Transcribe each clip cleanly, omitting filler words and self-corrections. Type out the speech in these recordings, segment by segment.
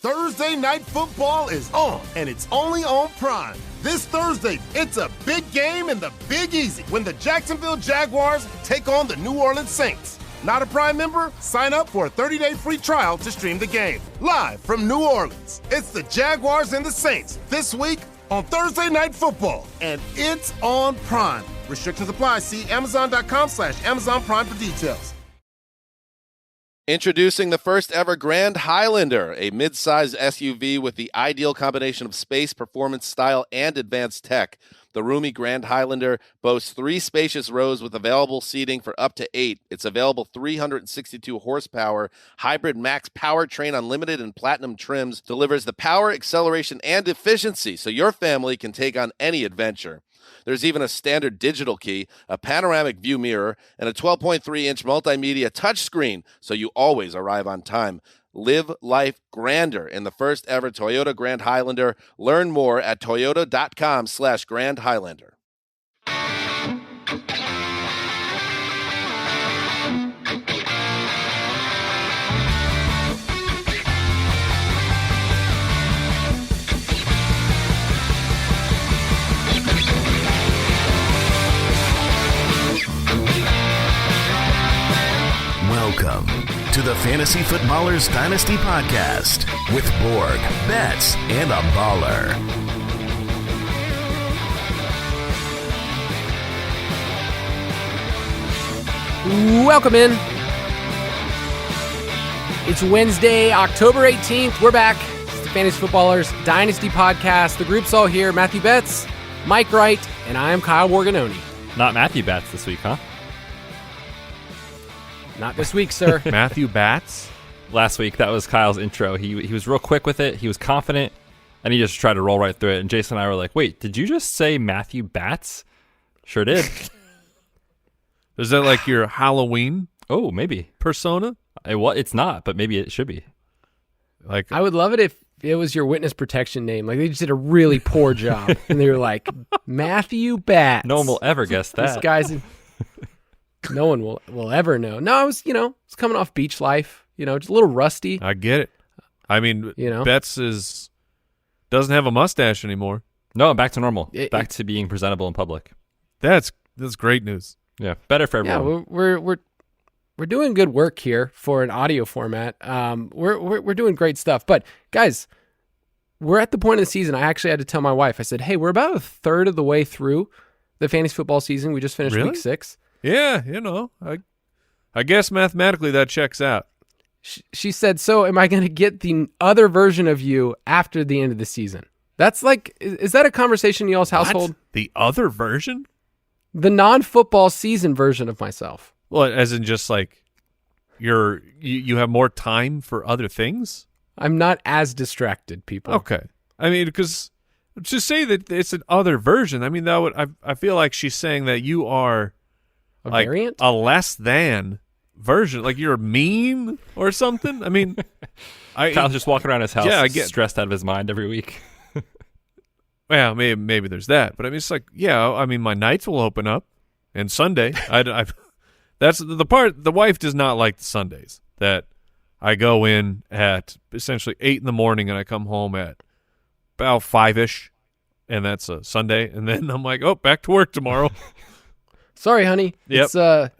Thursday Night Football is on, and it's only on Prime. This Thursday, it's a big game in the Big Easy when the Jacksonville Jaguars take on the New Orleans Saints. Not a Prime member? Sign up for a 30-day free trial to stream the game. Live from New Orleans, it's the Jaguars and the Saints this week on Thursday Night Football, and it's on Prime. Restrictions apply. See Amazon.com/Amazon Prime for details. Introducing the first ever Grand Highlander, a mid-sized SUV with the ideal combination of space, performance, style, and advanced tech. The roomy Grand Highlander boasts 3 spacious rows with available seating for up to 8. Its available 362 horsepower hybrid max powertrain unlimited and platinum trims delivers the power, acceleration, and efficiency so your family can take on any adventure. There's even a standard digital key, a panoramic view mirror, and a 12.3-inch multimedia touchscreen, so you always arrive on time. Live life grander in the first ever Toyota Grand Highlander. Learn more at toyota.com/Grand Highlander. Welcome to the Fantasy Footballers Dynasty Podcast with Borg, Betz, and a baller. Welcome in. It's Wednesday, October 18th. We're back. It's the Fantasy Footballers Dynasty Podcast. The group's all here. Matthew Betz, Mike Wright, and I am Kyle Borganoni. Not Matthew Betz this week, huh? Not this week, sir. Matthew Batts? Last week, that was Kyle's intro. He was real quick with it. He was confident, and he just tried to roll right through it. And Jason and I were like, wait, did you just say Matthew Batts? Sure did. Is that like your Halloween Oh, maybe. persona? It's not, but maybe it should be. Like, I would love it if it was your witness protection name. Like, they just did a really poor job. And they were like, Matthew Batts. No one will ever guess that. This guy's... No one will ever know. No, I was, it's coming off beach life, just a little rusty. I get it. I mean, Betts doesn't have a mustache anymore. No, back to normal. Back to being presentable in public. That's great news. Yeah, better for everyone. Yeah, we're doing good work here for an audio format. We're doing great stuff. But guys, we're at the point of the season. I actually had to tell my wife. I said, "Hey, we're about a third of the way through the fantasy football season. We just finished week 6." Yeah, I guess mathematically that checks out. She said, "So am I going to get the other version of you after the end of the season?" That's like, is that a conversation in y'all's household? What? The other version? The non-football season version of myself. Well, as in just like you have more time for other things? I'm not as distracted, people. Okay. I mean, because to say that it's an other version, I mean, that would I feel like she's saying that you are a like variant? A less than version, like you're mean or something. I mean, Kyle's just walking around his house, stressed out of his mind every week. Well, maybe there's that, but I mean, it's like, I mean, my nights will open up, and Sunday, that's the part. The wife does not like the Sundays that I go in at essentially 8 in the morning, and I come home at about 5-ish, and that's a Sunday, and then I'm like, oh, back to work tomorrow. Sorry, honey. Yep.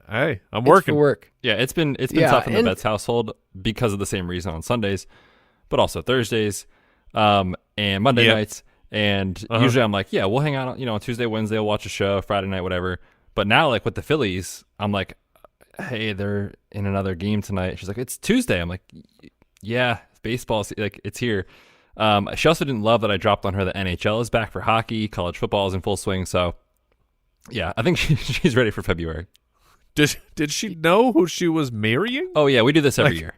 Hey, I'm working. For work. Yeah, it's been tough in the Betz household because of the same reason on Sundays, but also Thursdays, and Monday nights. And usually I'm like, we'll hang out, on Tuesday, Wednesday, we'll watch a show, Friday night, whatever. But now, like with the Phillies, I'm like, hey, they're in another game tonight. She's like, it's Tuesday. I'm like, yeah, baseball, like it's here. She also didn't love that I dropped on her that NHL is back for hockey, college football is in full swing. So, yeah, I think she's ready for February. Did she know who she was marrying? Oh yeah, we do this every year.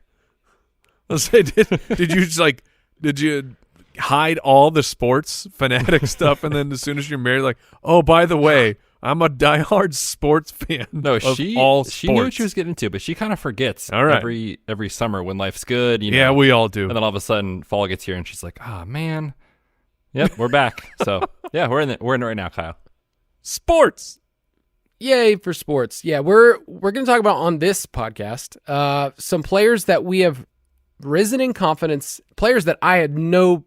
Let's say, did you hide all the sports fanatic stuff, and then as soon as you're married, like, oh, by the way, I'm a diehard sports fan. No, she knew what she was getting into, but she kind of forgets every summer when life's good. Yeah, we all do. And then all of a sudden, fall gets here, and she's like, "Oh man, yep, we're back." So yeah, we're in it right now, Kyle. Sports. Yay for sports. Yeah, we're going to talk about on this podcast some players that we have risen in confidence, players that I had no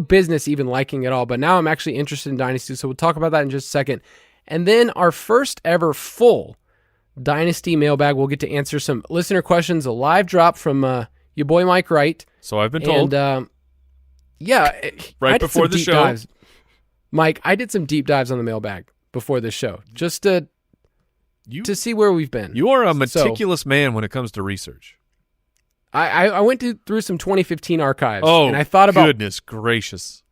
business even liking at all, but now I'm actually interested in Dynasty, so we'll talk about that in just a second. And then our first ever full Dynasty mailbag, we'll get to answer some listener questions, a live drop from your boy Mike Wright. So I've been told. And right before the show. Dives. Mike, I did some deep dives on the mailbag before this show, just to see where we've been. You are a meticulous man when it comes to research. I went through some 2015 archives, Oh, and I thought about... goodness gracious.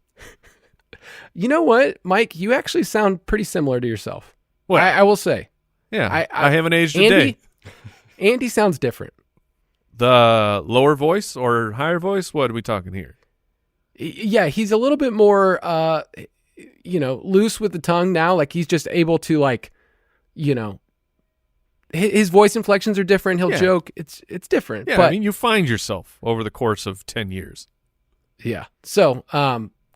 You know what, Mike? You actually sound pretty similar to yourself. Well, I will say. Yeah, I haven't aged a Andy, day. Andy sounds different. The lower voice or higher voice? What are we talking here? Yeah, he's a little bit more, loose with the tongue now. Like, he's just able to, his voice inflections are different. He'll joke. It's different. Yeah, but, I mean, you find yourself over the course of 10 years. Yeah. So,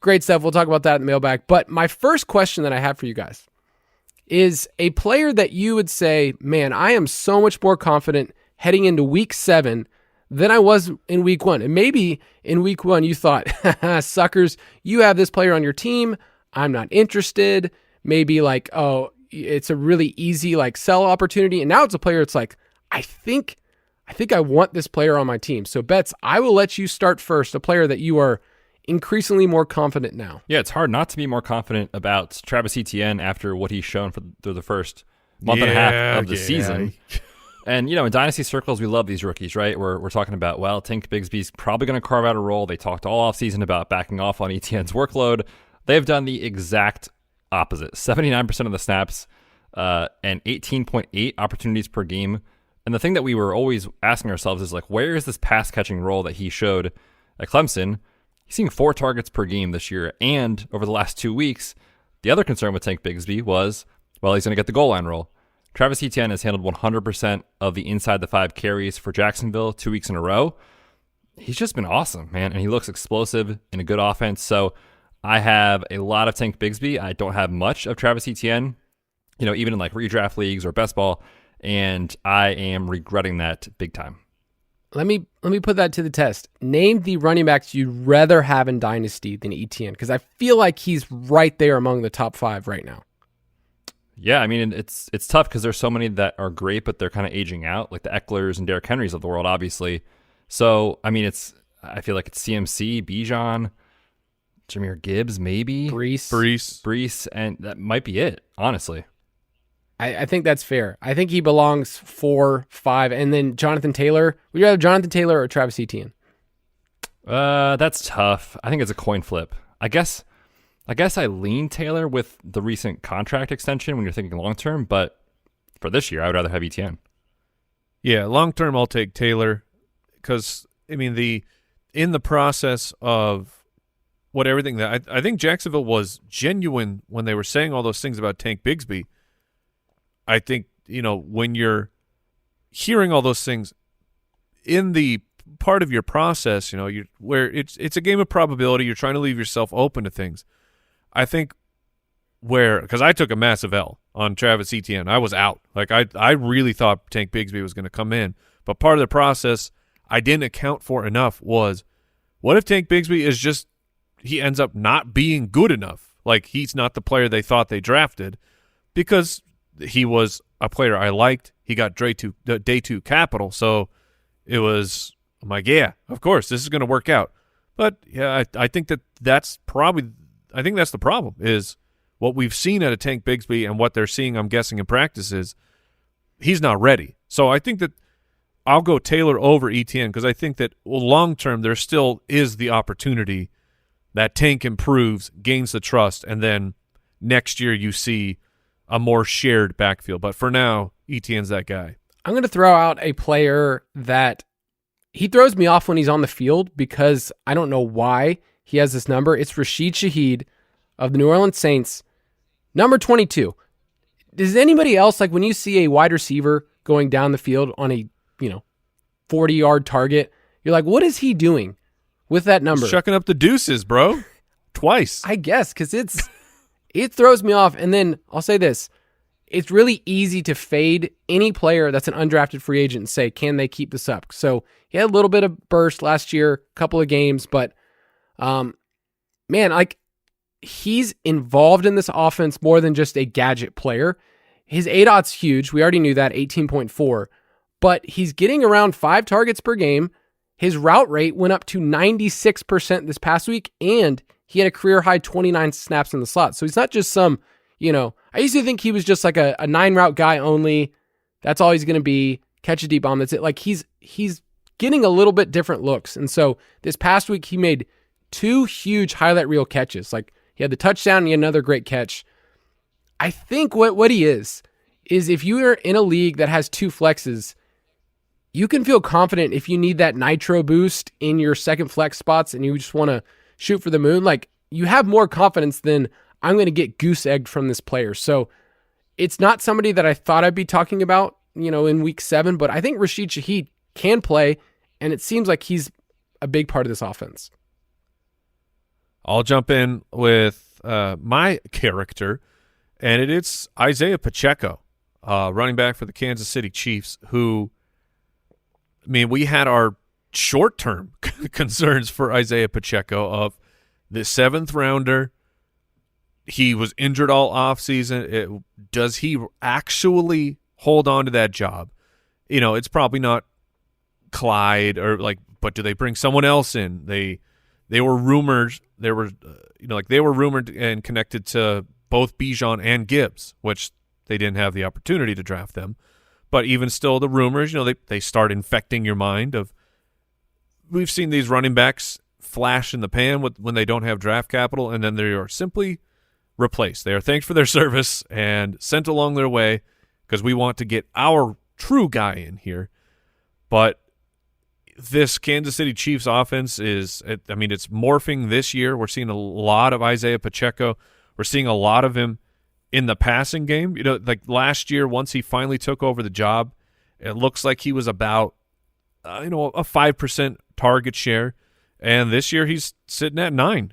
great stuff. We'll talk about that in the mailbag. But my first question that I have for you guys is a player that you would say, man, I am so much more confident heading into week 7 than I was in week 1. And maybe in week 1 you thought, suckers, you have this player on your team. I'm not interested. Maybe it's a really easy sell opportunity. And now it's a player it's like, I think I want this player on my team. So Betz, I will let you start first, a player that you are increasingly more confident now. Yeah, it's hard not to be more confident about Travis Etienne after what he's shown through the first month and a half of the season. And, in Dynasty circles, we love these rookies, right? We're talking about, well, Tank Bigsby's probably going to carve out a role. They talked all offseason about backing off on Etienne's workload. They've done the exact opposite. 79% of the snaps and 18.8 opportunities per game. And the thing that we were always asking ourselves is, where is this pass-catching role that he showed at Clemson? He's seeing 4 targets per game this year. And over the last 2 weeks, the other concern with Tank Bigsby was, well, he's going to get the goal line role. Travis Etienne has handled 100% of the inside the 5 carries for Jacksonville 2 weeks in a row. He's just been awesome, man, and he looks explosive in a good offense. So I have a lot of Tank Bigsby. I don't have much of Travis Etienne, even in redraft leagues or best ball, and I am regretting that big time. Let me put that to the test. Name the running backs you'd rather have in Dynasty than Etienne, because I feel like he's right there among the top 5 right now. Yeah, I mean, it's tough because there's so many that are great, but they're kind of aging out, like the Ecklers and Derrick Henrys of the world, obviously. So, I mean, I feel like it's CMC, Bijan, Jahmyr Gibbs, maybe. Breece, and that might be it, honestly. I think that's fair. I think he belongs 4, 5, and then Jonathan Taylor. Would you rather Jonathan Taylor or Travis Etienne? That's tough. I think it's a coin flip. I guess I lean Taylor with the recent contract extension when you're thinking long-term, but for this year, I would rather have Etienne. Yeah, long-term, I'll take Taylor because, I mean, in the process of everything that I think Jacksonville was genuine when they were saying all those things about Tank Bigsby. I think, when you're hearing all those things in the part of your process, where it's a game of probability, you're trying to leave yourself open to things. I think because I took a massive L on Travis Etienne. I was out. I really thought Tank Bigsby was going to come in. But part of the process I didn't account for enough was, what if Tank Bigsby he ends up not being good enough? He's not the player they thought they drafted because he was a player I liked. He got day two capital. So it was, I'm like, yeah, of course, this is going to work out. But yeah, I think that's the problem is what we've seen out of Tank Bigsby and what they're seeing, I'm guessing, in practice is he's not ready. So I think that I'll go Taylor over Etienne because I think that long-term there still is the opportunity that Tank improves, gains the trust, and then next year you see a more shared backfield. But for now, Etienne's that guy. I'm going to throw out a player that he throws me off when he's on the field because I don't know why he has this number. It's Rasheed Shaheed of the New Orleans Saints, number 22. Does anybody else, when you see a wide receiver going down the field on a 40-yard target, you're like, what is he doing with that number? He's chucking up the deuces, bro. Twice. I guess, because it throws me off. And then I'll say this. it's really easy to fade any player that's an undrafted free agent and say, can they keep this up? So he had a little bit of burst last year, couple of games, but man, like he's involved in this offense more than just a gadget player. His ADOT's huge. We already knew that, 18.4, but he's getting around 5 targets per game. His route rate went up to 96% this past week, and he had a career high 29 snaps in the slot. So he's not just some, I used to think he was just like a 9-route guy only. That's all he's going to be. Catch a deep bomb. That's it. Like he's getting a little bit different looks. And so this past week, he made 2 huge highlight reel catches. Like he had the touchdown and he had another great catch. I think what he is if you are in a league that has 2 flexes, you can feel confident if you need that nitro boost in your second flex spots and you just want to shoot for the moon. Like you have more confidence than I'm going to get goose egged from this player. So it's not somebody that I thought I'd be talking about, in week 7, but I think Rasheed Shaheed can play, and it seems like he's a big part of this offense. I'll jump in with my character, and it's Isaiah Pacheco, running back for the Kansas City Chiefs, who, we had our short-term concerns for Isaiah Pacheco of the 7th rounder. He was injured all offseason. Does he actually hold on to that job? It's probably not Clyde but do they bring someone else in? They were rumored. They were rumored and connected to both Bijan and Gibbs, which they didn't have the opportunity to draft them. But even still, the rumors, they start infecting your mind of. We've seen these running backs flash in the pan when they don't have draft capital, and then they are simply replaced. They are thanked for their service and sent along their way because we want to get our true guy in here. But this Kansas City Chiefs offense it's morphing this year. We're seeing a lot of Isaiah Pacheco. We're seeing a lot of him in the passing game. Like last year, once he finally took over the job, it looks like he was about, a 5% target share. And this year he's sitting at 9.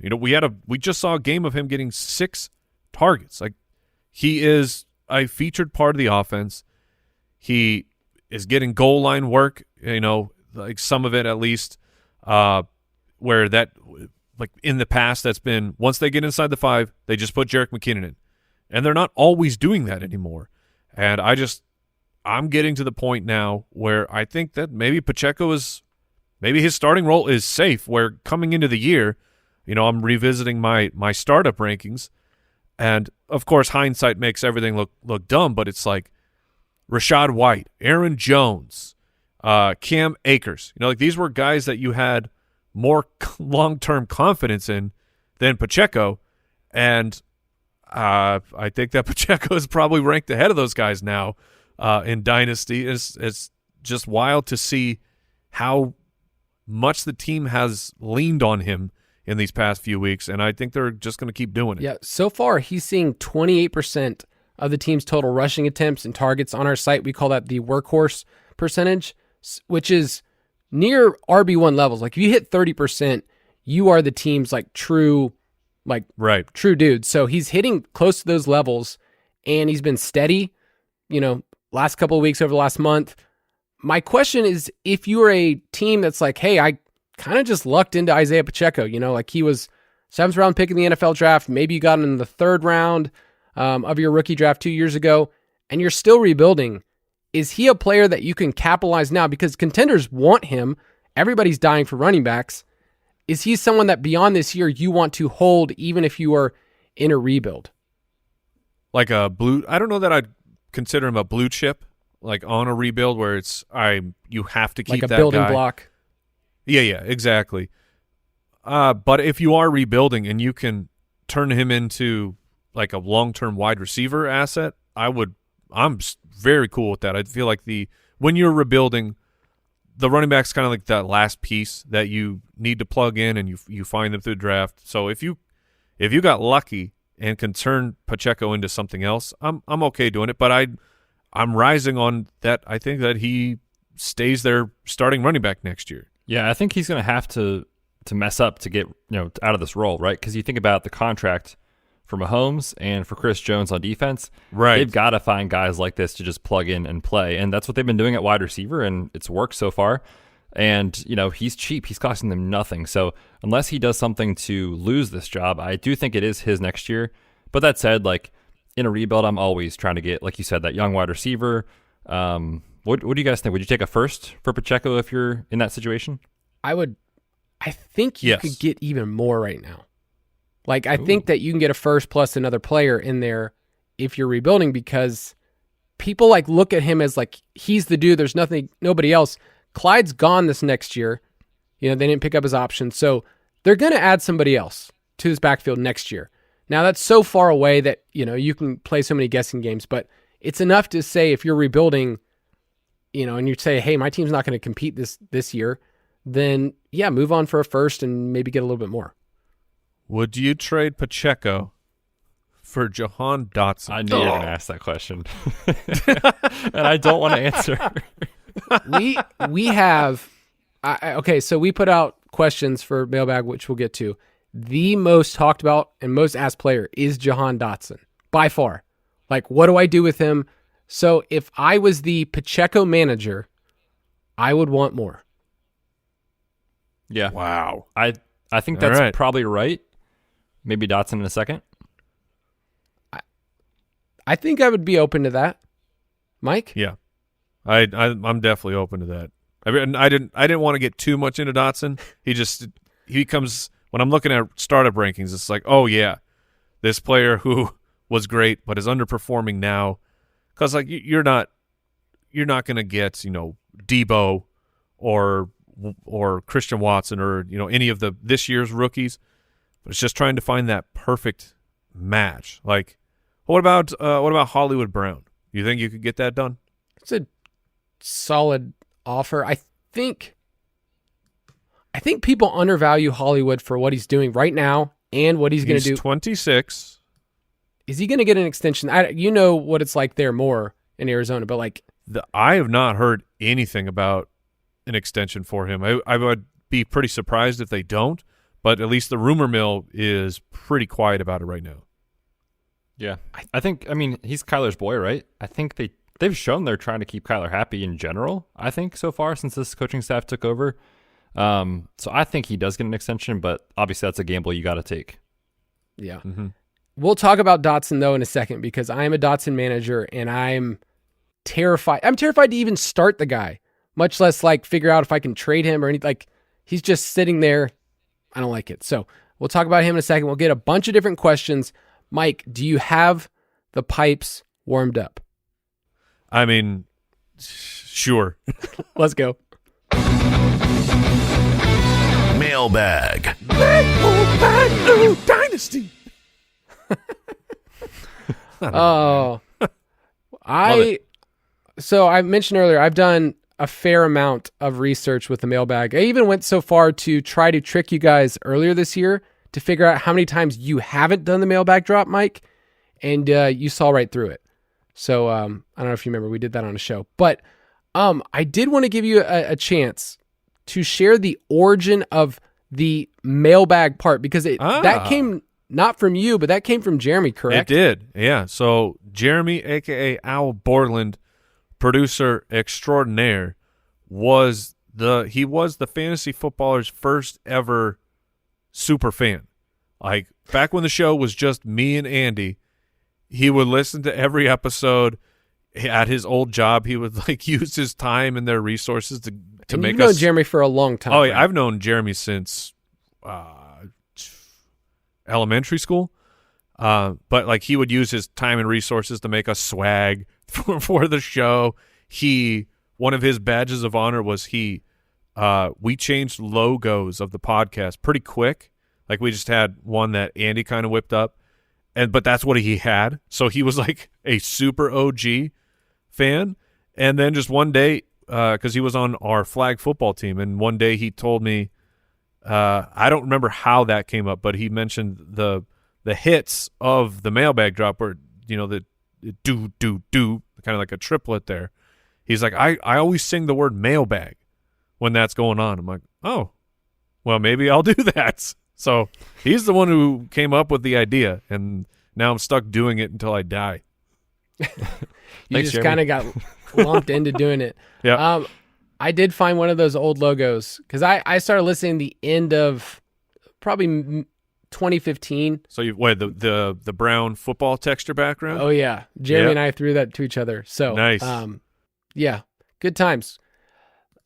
We just saw a game of him getting 6 targets. Like he is a featured part of the offense. He is getting goal line work, like some of it at least, where that, like in the past, that's been once they get inside the 5, they just put Jerick McKinnon in. And they're not always doing that anymore. And I'm getting to the point now where I think that maybe Pacheco maybe his starting role is safe, where coming into the year, I'm revisiting my startup rankings. And, of course, hindsight makes everything look dumb, but it's like Rachaad White, Aaron Jones, Cam Akers. These were guys that you had more long-term confidence in than Pacheco. And I think that Pacheco is probably ranked ahead of those guys now in Dynasty. It's just wild to see how much the team has leaned on him in these past few weeks, and I think they're just going to keep doing it. Yeah, so far he's seeing 28% of the team's total rushing attempts and targets on our site. We call that the workhorse percentage, which is near RB1 levels. Like if you hit 30%, you are the team's true dude. So he's hitting close to those levels, and he's been steady, last couple of weeks over the last month. My question is, if you are a team that's like, hey, I kind of just lucked into Isaiah Pacheco, like he was 7th round pick in the NFL draft. Maybe you got him in the 3rd round of your rookie draft 2 years ago, and you're still rebuilding. Is he a player that you can capitalize now? Because contenders want him. Everybody's dying for running backs. Is he someone that beyond this year you want to hold even if you are in a rebuild? I don't know that I'd consider him a blue chip. Like on a rebuild where you have to keep like a that building guy. block. Yeah, exactly. But if you are rebuilding and you can turn him into like a long-term wide receiver asset, I'm very cool with that. I feel like when you're rebuilding, the running back's kind of like that last piece that you need to plug in, and you find them through the draft. So if you got lucky and can turn Pacheco into something else, I'm okay doing it. But I'm rising on that. I think that he stays their starting running back next year. Yeah, I think he's going to have to mess up to get out of this role, right? Because you think about the contract for Mahomes and for Chris Jones on defense. Right. They've got to find guys like this to just plug in and play. And that's what they've been doing at wide receiver, and it's worked so far. And, he's cheap. He's costing them nothing. So unless he does something to lose this job, I do think it is his next year. But that said, in a rebuild, I'm always trying to get, like you said, that young wide receiver. What do you guys think? Would you take a first for Pacheco if you're in that situation? I think you could get even more right now. I think that you can get a first plus another player in there if you're rebuilding, because people look at him as he's the dude. There's nobody else. Clyde's gone this next year. They didn't pick up his option. So they're going to add somebody else to his backfield next year. Now that's so far away that, you can play so many guessing games, but it's enough to say if you're rebuilding, and you say, hey, my team's not going to compete this year, then yeah, move on for a first and maybe get a little bit more. Would you trade Pacheco for Jahan Dotson? I knew you were going to ask that question. And I don't want to answer. We have okay, so we put out questions for mailbag, which we'll get to. The most talked about and most asked player is Jahan Dotson by far. What do I do with him? So if I was the Pacheco manager, I would want more. Yeah. Wow. I think that's probably right. Maybe Dotson in a second. I think I would be open to that. Mike? Yeah. I'm definitely open to that. I didn't want to get too much into Dotson. He comes when I'm looking at startup rankings, it's oh yeah, this player who was great but is underperforming now, because you're not going to get Debo or Christian Watson or any of this year's rookies, but it's just trying to find that perfect match. What about Hollywood Brown? You think you could get that done? It's a solid offer. I think people undervalue Hollywood for what he's doing right now and what he's going to do. He's 26. Is he going to get an extension? You know what it's like there more in Arizona, but I have not heard anything about an extension for him. I would be pretty surprised if they don't, but at least the rumor mill is pretty quiet about it right now. Yeah. I mean, he's Kyler's boy, right? I think they've shown they're trying to keep Kyler happy in general, I think, so far since this coaching staff took over. So I think he does get an extension, but obviously that's a gamble you got to take. Yeah. Mm-hmm. We'll talk about Dotson, though, in a second, because I am a Dotson manager, and I'm terrified. I'm terrified to even start the guy, much less figure out if I can trade him or anything. He's just sitting there. I don't like it. So we'll talk about him in a second. We'll get a bunch of different questions. Mike, do you have the pipes warmed up? I mean, sure. Let's go. Mailbag. Mailbag. Dynasty. So I mentioned earlier, I've done a fair amount of research with the mailbag. I even went so far to try to trick you guys earlier this year to figure out how many times you haven't done the mailbag drop, Mike, and you saw right through it. So I don't know if you remember, we did that on a show. But I did want to give you a chance to share the origin of the mailbag part, because that came not from you, but that came from Jeremy, correct? It did, yeah. So Jeremy, a.k.a. Al Borland, producer extraordinaire, was the Fantasy Footballer's first ever super fan. Back when the show was just me and Andy, he would listen to every episode. At his old job, he would use his time and their resources to make us. You've known Jeremy for a long time. Oh, yeah, right? I've known Jeremy since elementary school. But he would use his time and resources to make us swag for the show. One of his badges of honor was we changed logos of the podcast pretty quick. We just had one that Andy kind of whipped up, but that's what he had. So he was a super OG fan. And then just one day, because he was on our flag football team, and one day he told me, I don't remember how that came up, but he mentioned the hits of the mailbag drop, where the do kind of like a triplet there. He's like, I always sing the word mailbag when that's going on. I'm like, oh, well, maybe I'll do that. So he's the one who came up with the idea, and now I'm stuck doing it until I die. You just kind of got lumped into doing it. Yeah. I did find one of those old logos because I started listening the end of probably 2015. So the brown football texture background? Oh yeah, Jeremy and I threw that to each other. So nice. Yeah, good times.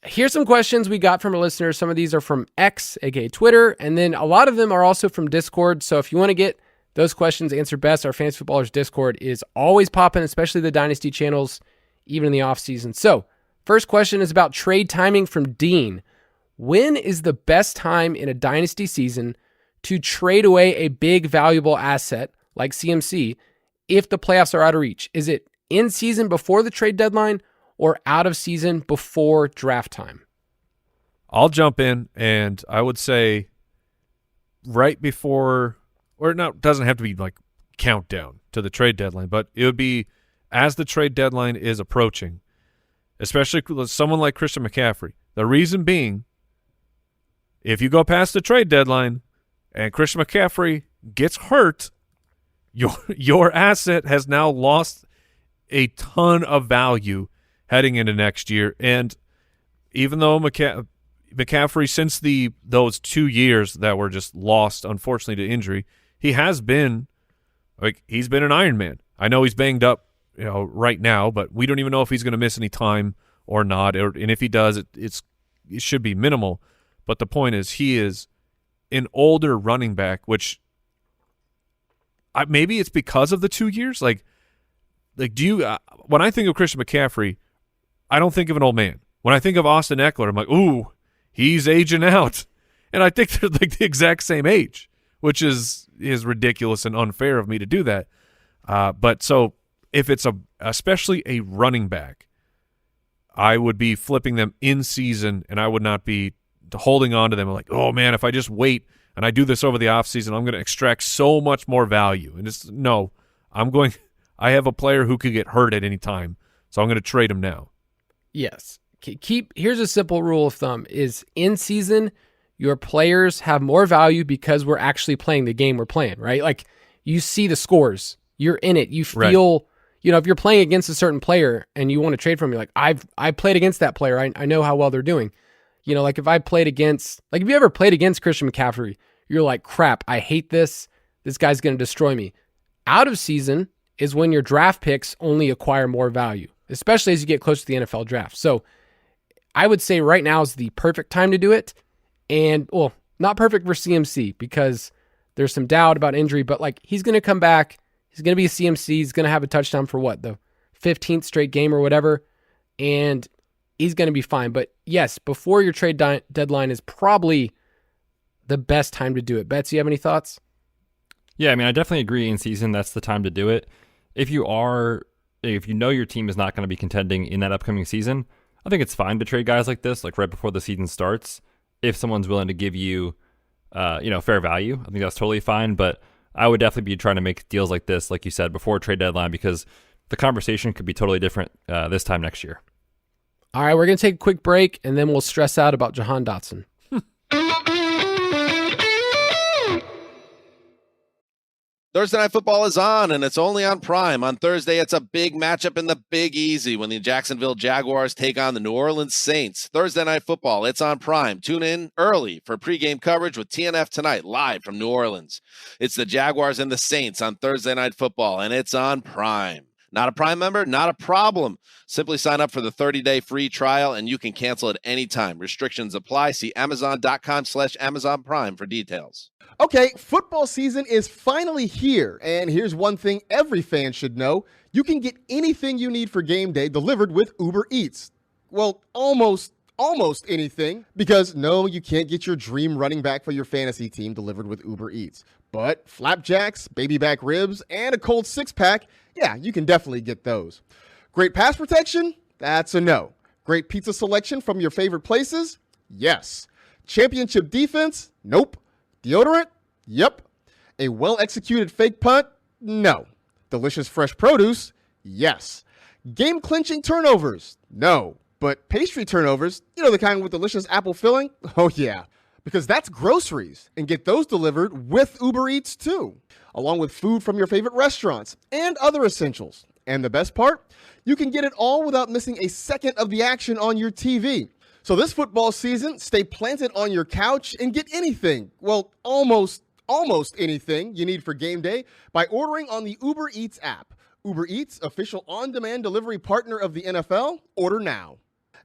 Here's some questions we got from our listeners. Some of these are from X, aka Twitter, and then a lot of them are also from Discord. So if you want to get those questions answered best, our Fantasy Footballers Discord is always popping, especially the Dynasty channels, even in the off season. So first question is about trade timing from Dean. When is the best time in a Dynasty season to trade away a big valuable asset like CMC if the playoffs are out of reach? Is it in season before the trade deadline or out of season before draft time? I'll jump in, and I would say right before, or not, doesn't have to be like countdown to the trade deadline, but it would be as the trade deadline is approaching, especially someone like Christian McCaffrey. The reason being, if you go past the trade deadline and Christian McCaffrey gets hurt, your asset has now lost a ton of value heading into next year. And even though McCaffrey, since those 2 years that were just lost, unfortunately, to injury, he has been he's been an Iron Man. I know he's banged up, right now, but we don't even know if he's going to miss any time or not. And if he does, it should be minimal. But the point is, he is an older running back, which maybe it's because of the 2 years. Like do you? When I think of Christian McCaffrey, I don't think of an old man. When I think of Austin Eckler, I'm like, ooh, he's aging out. And I think they're like the exact same age, which is ridiculous and unfair of me to do that. But so if it's especially a running back, I would be flipping them in season, and I would not be holding on to them like, oh man, if I just wait and I do this over the offseason, I'm going to extract so much more value. And I have a player who could get hurt at any time, so I'm going to trade him now. Yes. Here's a simple rule of thumb is in season, your players have more value because we're actually playing the game we're playing, right? Like you see the scores, you're in it. You feel, if you're playing against a certain player and you want to trade from him, you're like, I played against that player. I know how well they're doing. Like if if you ever played against Christian McCaffrey, you're like, crap, I hate this. This guy's going to destroy me. Out of season is when your draft picks only acquire more value, especially as you get close to the NFL draft. So I would say right now is the perfect time to do it. And, well, not perfect for CMC because there's some doubt about injury, but he's going to come back. He's going to be a CMC. He's going to have a touchdown for the 15th straight game or whatever. And he's going to be fine. But yes, before your trade deadline is probably the best time to do it. Betz, you have any thoughts? Yeah, I mean, I definitely agree in season. That's the time to do it. If you know your team is not going to be contending in that upcoming season, I think it's fine to trade guys like this, right before the season starts. If someone's willing to give you, fair value, I think that's totally fine. But I would definitely be trying to make deals like this, like you said, before trade deadline, because the conversation could be totally different this time next year. All right, we're going to take a quick break, and then we'll stress out about Jahan Dotson. Thursday Night Football is on, and it's only on Prime. On Thursday, it's a big matchup in the Big Easy when the Jacksonville Jaguars take on the New Orleans Saints. Thursday Night Football, it's on Prime. Tune in early for pregame coverage with TNF tonight, live from New Orleans. It's the Jaguars and the Saints on Thursday Night Football, and it's on Prime. Not a Prime member? Not a problem. Simply sign up for the 30-day free trial, and you can cancel at any time. Restrictions apply. See Amazon.com/Amazon Prime for details. Okay, football season is finally here, and here's one thing every fan should know. You can get anything you need for game day delivered with Uber Eats. Well, almost anything, because no, you can't get your dream running back for your fantasy team delivered with Uber Eats. But flapjacks, baby back ribs, and a cold six-pack, yeah, you can definitely get those. Great pass protection? That's a no. Great pizza selection from your favorite places? Yes. Championship defense? Nope. Deodorant? Yep. A well-executed fake punt? No. Delicious fresh produce? Yes. Game-clinching turnovers? No. But pastry turnovers, the kind with delicious apple filling? Oh, yeah. because that's groceries, and get those delivered with Uber Eats too, along with food from your favorite restaurants and other essentials. And the best part? You can get it all without missing a second of the action on your TV. So this football season, stay planted on your couch and get anything, well, almost anything you need for game day by ordering on the Uber Eats app. Uber Eats, official on-demand delivery partner of the NFL. Order now.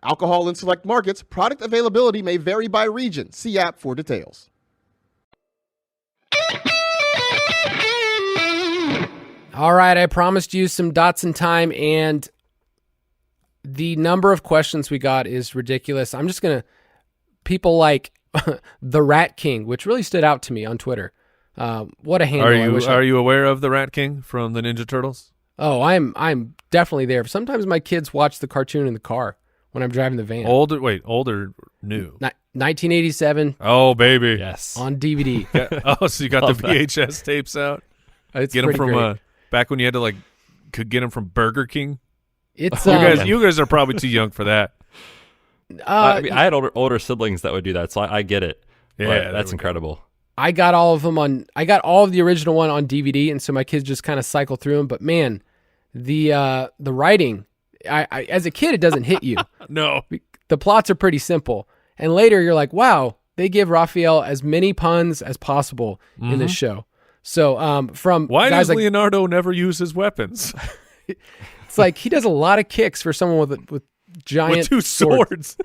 Alcohol in select markets. Product availability may vary by region. See app for details. All right, I promised you some Dotson time, and the number of questions we got is ridiculous. I'm just going to... People like the Rat King, which really stood out to me on Twitter. What a handle. Are you aware of the Rat King from the Ninja Turtles? Oh, I'm definitely there. Sometimes my kids watch the cartoon in the car when I'm driving the van. Old or new? 1987. Oh, baby. Yes. On DVD. So you got the VHS tapes out? It's get them pretty from great. back when you had to could get them from Burger King? It's you guys are probably too young for that. I had older siblings that would do that, so I get it. Yeah, that's incredible. I got all of them I got all of the original one on DVD, and so my kids just kind of cycle through them. But man, the writing, I as a kid, it doesn't hit you. No. The plots are pretty simple. And later you're like, wow, they give Raphael as many puns as possible in this show. So from why guys does Leonardo never use his weapons? It's like he does a lot of kicks for someone with giant with two swords.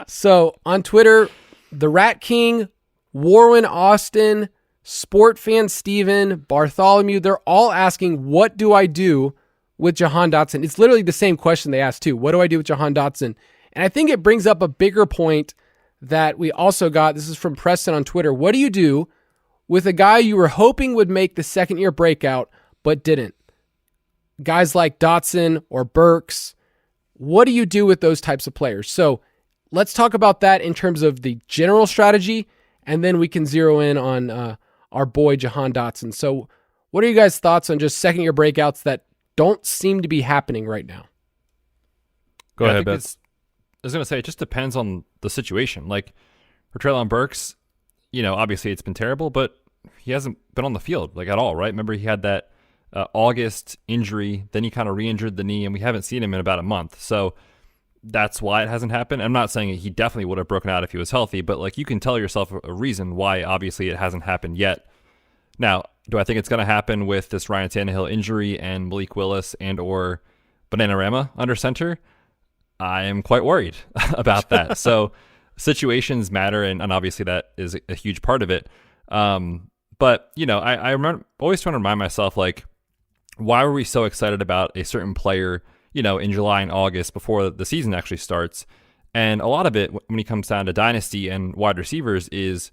So on Twitter, the Rat King, Warren Austin, Sport Fan Steven, Bartholomew, they're all asking, what do I do with Jahan Dotson? It's literally the same question they asked too. What do I do with Jahan Dotson? And I think it brings up a bigger point that we also got. This is from Preston on Twitter. What do you do with a guy you were hoping would make the second-year breakout but didn't? Guys like Dotson or Burks, what do you do with those types of players? So let's talk about that in terms of the general strategy, and then we can zero in on our boy Jahan Dotson. So what are you guys' thoughts on just second-year breakouts that don't seem to be happening right now? Go ahead, Betz. I was going to say, it just depends on the situation. Like, for Treylon Burks, obviously it's been terrible, but he hasn't been on the field, at all, right? Remember, he had that August injury, then he kind of re-injured the knee, and we haven't seen him in about a month. So that's why it hasn't happened. I'm not saying he definitely would have broken out if he was healthy, but, you can tell yourself a reason why, obviously, it hasn't happened yet. Now, do I think it's going to happen with this Ryan Tannehill injury and Malik Willis and or Bananarama under center? I am quite worried about that. So situations matter, and obviously that is a huge part of it. But, I remember always trying to remind myself, why were we so excited about a certain player, in July and August before the season actually starts? And a lot of it, when it comes down to Dynasty and wide receivers, is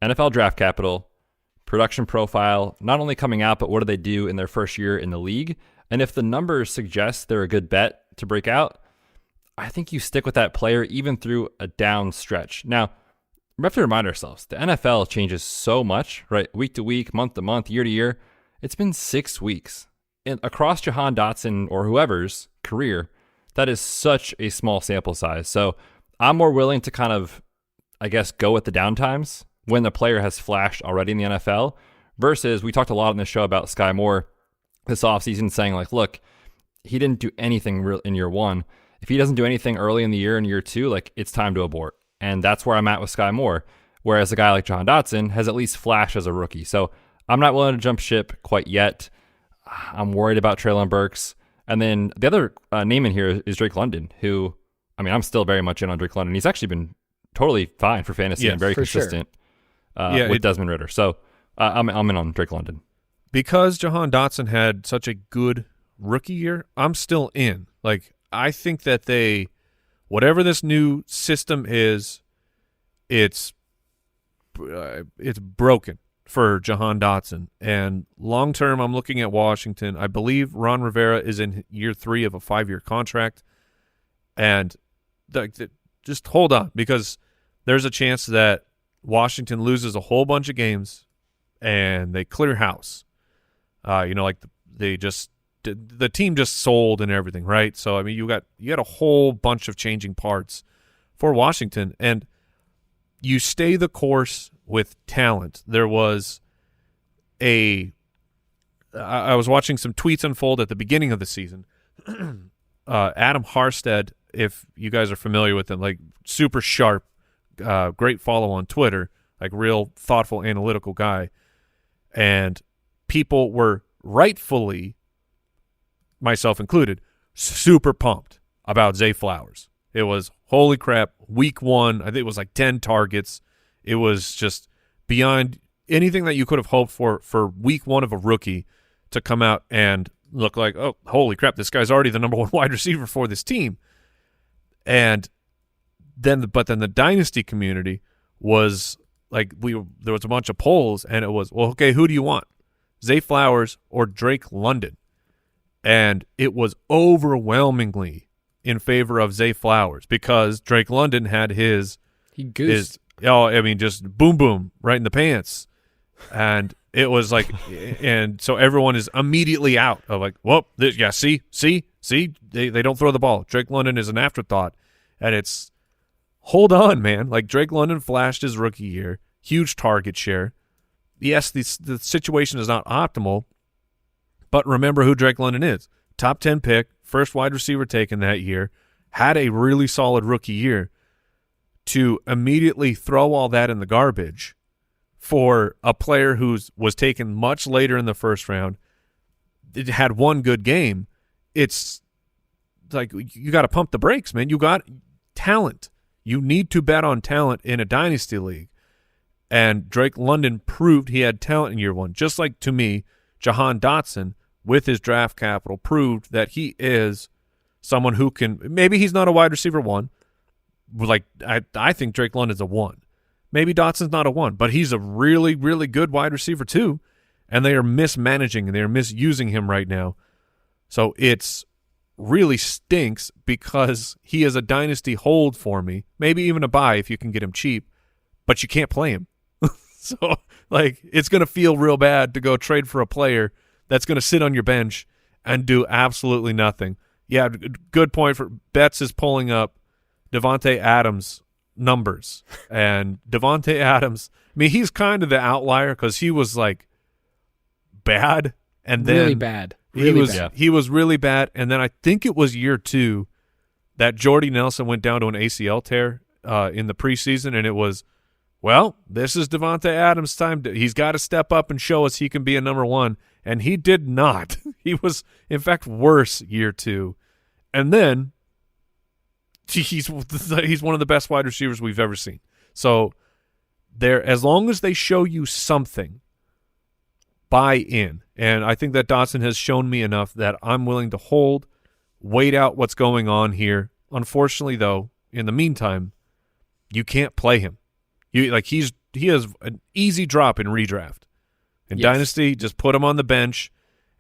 NFL draft capital, production profile, not only coming out, but what do they do in their first year in the league? And if the numbers suggest they're a good bet to break out, I think you stick with that player even through a down stretch. Now, we have to remind ourselves, the NFL changes so much, right? Week to week, month to month, year to year. It's been 6 weeks. And across Jahan Dotson or whoever's career, that is such a small sample size. So I'm more willing to kind of, go with the downtimes when the player has flashed already in the NFL versus we talked a lot on this show about Sky Moore this offseason saying, look, he didn't do anything real in year one. If he doesn't do anything early in the year in year two, it's time to abort. And that's where I'm at with Sky Moore. Whereas a guy like Jahan Dotson has at least flashed as a rookie. So I'm not willing to jump ship quite yet. I'm worried about Treylon Burks. And then the other name in here is Drake London, who, I'm still very much in on Drake London. He's actually been totally fine for fantasy and very consistent with Desmond Ridder. So I'm in on Drake London. Because Jahan Dotson had such a good rookie year, I'm still in. I think that whatever this new system is, it's broken for Jahan Dotson. And long term, I'm looking at Washington. I believe Ron Rivera is in year 3 of a 5-year contract. And just hold on, because there's a chance that Washington loses a whole bunch of games and they clear house. The team just sold and everything, right? So you got a whole bunch of changing parts for Washington, and you stay the course with talent. There was I was watching some tweets unfold at the beginning of the season. Adam Harstead, if you guys are familiar with him, like super sharp, great follow on Twitter, like real thoughtful, analytical guy. And people were rightfully, myself included, super pumped about Zay Flowers. It was, holy crap, week 1, I think it was like 10 targets. It was just beyond anything that you could have hoped for week 1 of a rookie to come out and look like, oh, holy crap, this guy's already the number 1 wide receiver for this team. And then the Dynasty community was like, there was a bunch of polls, and it was, well, okay, who do you want? Zay Flowers or Drake London? And it was overwhelmingly in favor of Zay Flowers because Drake London had his just boom boom right in the pants. And it was like, and so everyone is immediately out of like, well, see, they don't throw the ball. Drake London is an afterthought. And it's, hold on, man. Like, Drake London flashed his rookie year, huge target share. Yes, the situation is not optimal, but remember who Drake London is. Top 10 pick, first wide receiver taken that year, had a really solid rookie year. To immediately throw all that in the garbage for a player who was taken much later in the first round, it had one good game, it's like you got to pump the brakes, man. You got talent. You need to bet on talent in a dynasty league. And Drake London proved he had talent in year 1. Just like, to me, Jahan Dotson, with his draft capital, proved that he is someone who can, maybe he's not a wide receiver 1. Like, I think Drake London's a 1. Maybe Dotson's not a 1, but he's a really, really good wide receiver too. And they are mismanaging and they are misusing him right now. So it's really stinks because he is a dynasty hold for me. Maybe even a buy if you can get him cheap, but you can't play him. So, like, it's going to feel real bad to go trade for a player that's going to sit on your bench and do absolutely nothing. Yeah, good point. For Betz is pulling up Devontae Adams' numbers. And Devontae Adams, I mean, he's kind of the outlier because he was, like, bad. And then really bad. He was really bad. And then I think it was year 2 that Jordy Nelson went down to an ACL tear in the preseason, and it was, well, this is Devontae Adams' time. He's got to step up and show us he can be a number 1, and he did not. He was, in fact, worse year 2. And then he's one of the best wide receivers we've ever seen. So as long as they show you something, buy in. And I think that Dotson has shown me enough that I'm willing to hold, wait out what's going on here. Unfortunately, though, in the meantime, you can't play him. He has an easy drop in redraft. In Dynasty, just put him on the bench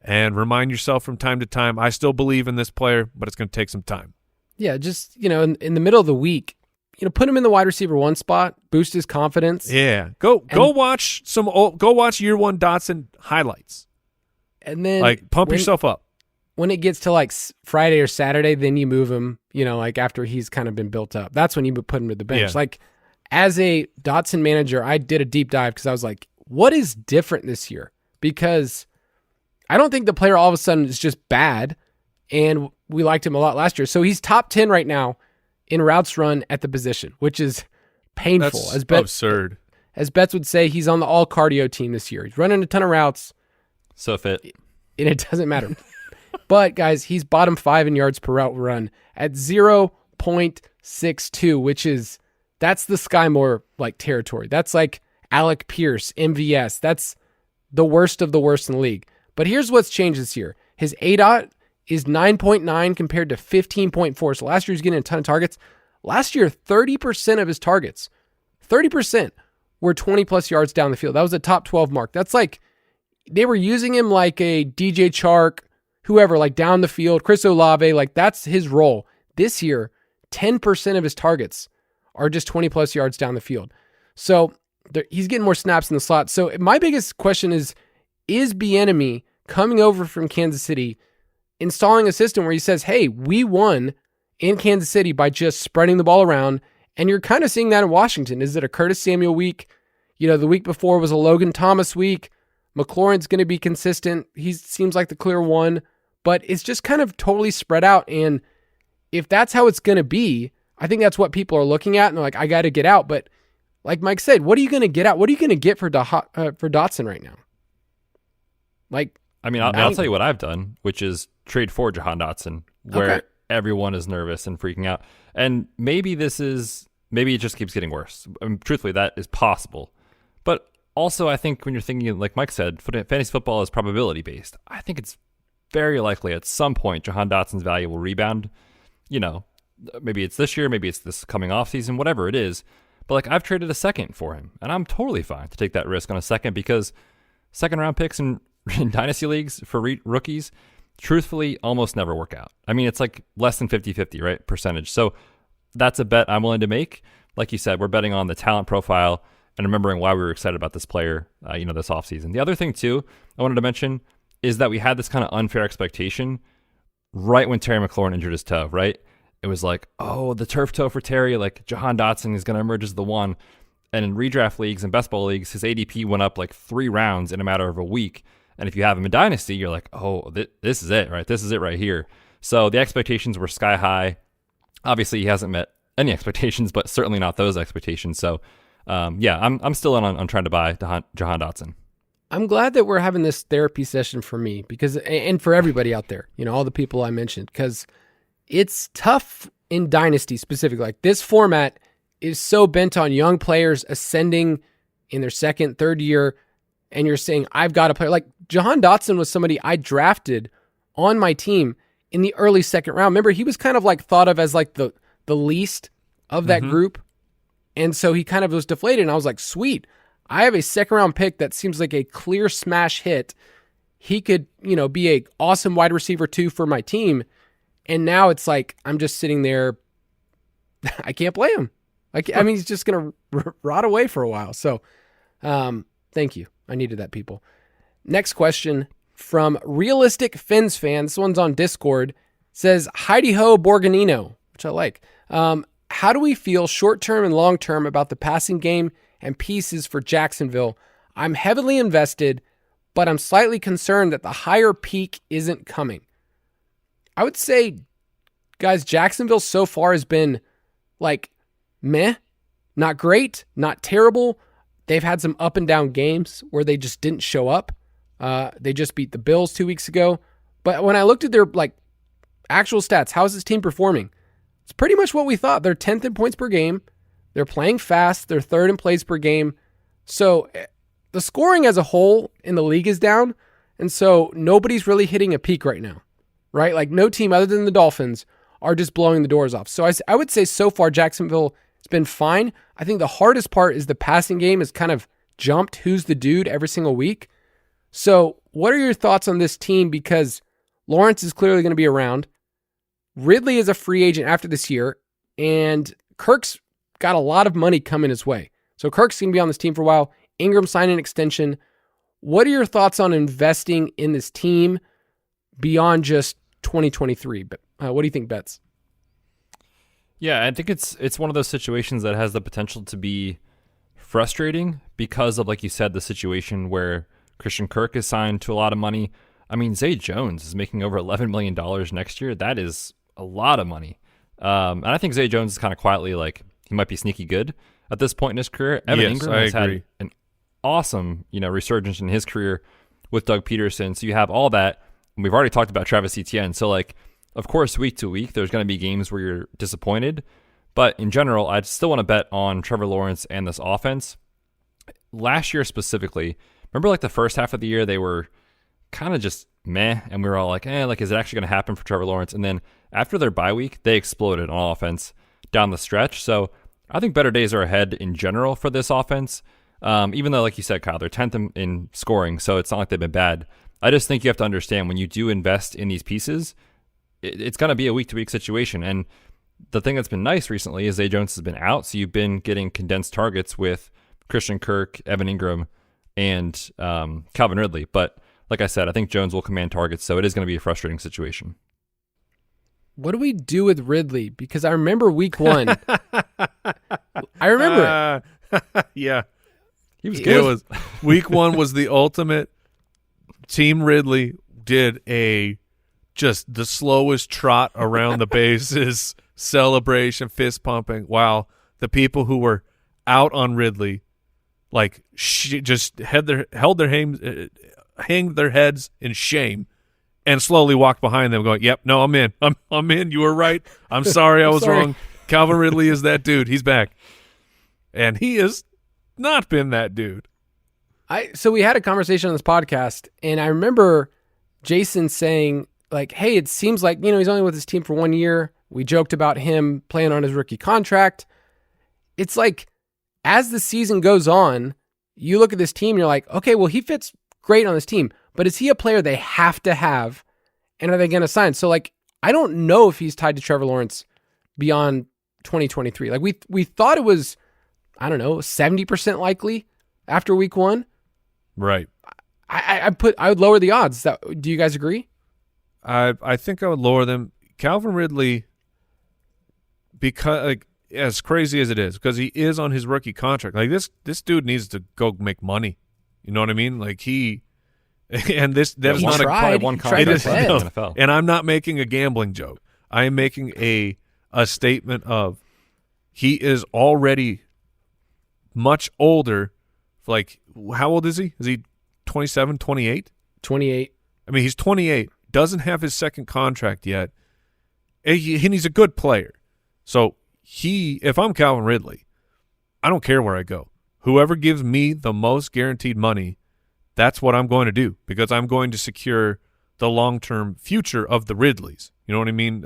and remind yourself from time to time, I still believe in this player, but it's going to take some time. Yeah, just, in the middle of the week, put him in the wide receiver 1 spot, boost his confidence. Yeah, go watch year 1 Dotson highlights, and then pump yourself up. When it gets to like Friday or Saturday, then you move him. After he's kind of been built up, that's when you put him to the bench. Yeah. Like, as a Dotson manager, I did a deep dive because I was like, what is different this year? Because I don't think the player all of a sudden is just bad, and we liked him a lot last year. So he's top 10 right now in routes run at the position, which is painful. That's absurd. As Betz would say, he's on the all cardio team this year. He's running a ton of routes. So fit. And it doesn't matter. But, guys, he's bottom 5 in yards per route run at 0.62, which is, that's the Sky Moore territory. That's like Alec Pierce, MVS. That's the worst of the worst in the league. But here's what's changed this year. His ADOT is 9.9 compared to 15.4. So last year he was getting a ton of targets. Last year, 30% of his targets, 30% were 20-plus yards down the field. That was a top 12 mark. That's like, they were using him like a DJ Chark, whoever, like down the field, Chris Olave, like that's his role. This year, 10% of his targets are just 20-plus yards down the field. So he's getting more snaps in the slot. So my biggest question is Bieniemy coming over from Kansas City, installing a system where he says, hey, we won in Kansas City by just spreading the ball around And you're kind of seeing that in Washington. Is it a Curtis Samuel week? The week before was a Logan Thomas week. McLaurin's going to be consistent. He seems like the clear one, but it's just kind of totally spread out. And if that's how it's going to be, I think that's what people are looking at. And they're like, I got to get out. But like Mike said, what are you going to get out? What are you going to get for Dotson right now? I'll tell you what I've done, which is trade for Jahan Dotson, where everyone is nervous and freaking out. And maybe it just keeps getting worse. Truthfully, that is possible. But also, I think when you're thinking, like Mike said, fantasy football is probability based. I think it's very likely at some point Jahan Dotson's value will rebound. Maybe it's this year, maybe it's this coming off season, whatever it is. But I've traded a second for him, and I'm totally fine to take that risk on a second, because second round picks in Dynasty leagues for rookies, truthfully, almost never work out. It's less than 50-50, right? Percentage. So that's a bet I'm willing to make. Like you said, we're betting on the talent profile and remembering why we were excited about this player, this offseason. The other thing, too, I wanted to mention is that we had this kind of unfair expectation right when Terry McLaurin injured his toe, right? It was like, oh, the turf toe for Terry, Jahan Dotson is going to emerge as the one. And in redraft leagues and best ball leagues, his ADP went up 3 rounds in a matter of a week. And if you have him in Dynasty, you're like, oh, this is it, right? This is it right here. So the expectations were sky high. Obviously, he hasn't met any expectations, but certainly not those expectations. So, I'm still on trying to buy Jahan Dotson. I'm glad that we're having this therapy session for me, and for everybody out there, all the people I mentioned, because it's tough in Dynasty specifically. This format is so bent on young players ascending in their second, third year, and you're saying, I've got a player. Jahan Dotson was somebody I drafted on my team in the early second round. Remember, he was kind of thought of as the least of that group. And so he kind of was deflated. And I was like, sweet, I have a second round pick that seems like a clear smash hit. He could, be a awesome wide receiver 2 for my team. And now it's I'm just sitting there. I can't play him. He's just going to rot away for a while. So thank you. I needed that, people. Next question from Realistic Fins fan. This one's on Discord. Says, Heidi Ho Borganino, which I like. How do we feel short-term and long-term about the passing game and pieces for Jacksonville? I'm heavily invested, but I'm slightly concerned that the higher peak isn't coming. I would say, guys, Jacksonville so far has been meh, not great, not terrible. They've had some up and down games where they just didn't show up. They just beat the Bills 2 weeks ago. But when I looked at their actual stats, how's this team performing? It's pretty much what we thought. They're 10th in points per game. They're playing fast. They're 3rd in plays per game. So the scoring as a whole in the league is down. And so nobody's really hitting a peak right now, right? No team other than the Dolphins are just blowing the doors off. So I would say so far Jacksonville has been fine. I think the hardest part is the passing game has kind of jumped who's the dude every single week. So what are your thoughts on this team? Because Lawrence is clearly going to be around. Ridley is a free agent after this year, and Kirk's got a lot of money coming his way. So Kirk's going to be on this team for a while. Ingram signed an extension. What are your thoughts on investing in this team beyond just 2023? But what do you think, Betz? Yeah, I think it's one of those situations that has the potential to be frustrating because of, like you said, the situation where Christian Kirk is signed to a lot of money. Zay Jones is making over $11 million next year. That is a lot of money. And I think Zay Jones is kind of quietly he might be sneaky good at this point in his career. Evan Ingram has had an awesome, resurgence in his career with Doug Peterson. So you have all that. And we've already talked about Travis Etienne. So of course, week to week, there's going to be games where you're disappointed. But in general, I'd still want to bet on Trevor Lawrence and this offense. Last year specifically, remember the first half of the year, they were kind of just meh, and we were all like, is it actually going to happen for Trevor Lawrence? And then after their bye week, they exploded on offense down the stretch. So I think better days are ahead in general for this offense, even though, like you said, Kyle, they're 10th in scoring, so it's not like they've been bad. I just think you have to understand when you do invest in these pieces, it's going to be a week-to-week situation. And the thing that's been nice recently is Zay Jones has been out, so you've been getting condensed targets with Christian Kirk, Evan Ingram, and Calvin Ridley. But like I said, I think Jones will command targets, so it is going to be a frustrating situation. what do we do with Ridley? Because I remember week 1. I remember it. Yeah. He was good. It was week 1 was the ultimate. Team Ridley did just the slowest trot around the bases, celebration, fist pumping, while the people who were out on Ridley just hanged their heads in shame and slowly walked behind them going, yep, no, I'm in. I'm in. You were right. I'm sorry I was wrong. Calvin Ridley is that dude. He's back. And he has not been that dude. So we had a conversation on this podcast, and I remember Jason saying, hey, it seems like, he's only with his team for 1 year. We joked about him playing on his rookie contract. It's like, as the season goes on, you look at this team, you're like, okay, well, he fits great on this team, but is he a player they have to have, and are they going to sign? So, I don't know if he's tied to Trevor Lawrence beyond 2023. We thought it was, I don't know, 70% likely after week 1. Right. I would lower the odds. Do you guys agree? I think I would lower them. Calvin Ridley, because as crazy as it is, because he is on his rookie contract. This dude needs to go make money. You know what I mean? That's not probably one contract in the NFL. And I'm not making a gambling joke. I am making a statement of he is already much older. How old is he? Is he 27, 28? 28. I mean, he's 28, doesn't have his second contract yet, and he's a good player. So if I'm Calvin Ridley, I don't care where I go. Whoever gives me the most guaranteed money, that's what I'm going to do, because I'm going to secure the long-term future of the Ridleys. You know what I mean?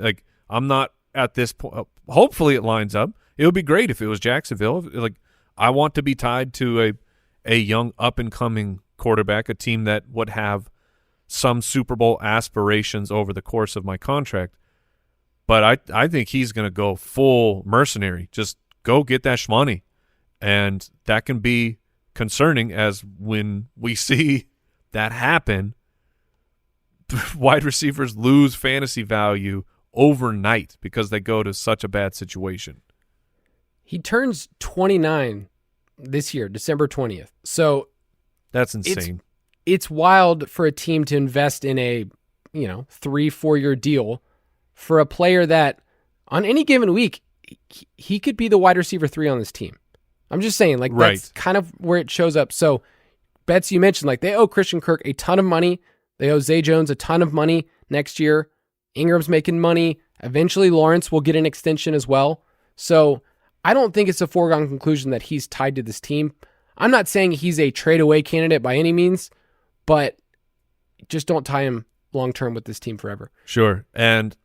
I'm not at this point. Hopefully it lines up. It would be great if it was Jacksonville. I want to be tied to a young up-and-coming quarterback, a team that would have some Super Bowl aspirations over the course of my contract. But I think he's going to go full mercenary. Just go get that shmoney. And that can be concerning, as when we see that happen, wide receivers lose fantasy value overnight because they go to such a bad situation. He turns 29 this year, December 20th. So that's insane. It's wild for a team to invest in a 3-4 year deal for a player that on any given week, he could be the wide receiver 3 on this team. I'm just saying, that's kind of where it shows up. So, Betz, you mentioned, they owe Christian Kirk a ton of money. They owe Zay Jones a ton of money next year. Ingram's making money. Eventually, Lawrence will get an extension as well. So, I don't think it's a foregone conclusion that he's tied to this team. I'm not saying he's a trade-away candidate by any means, but just don't tie him long-term with this team forever. Sure. And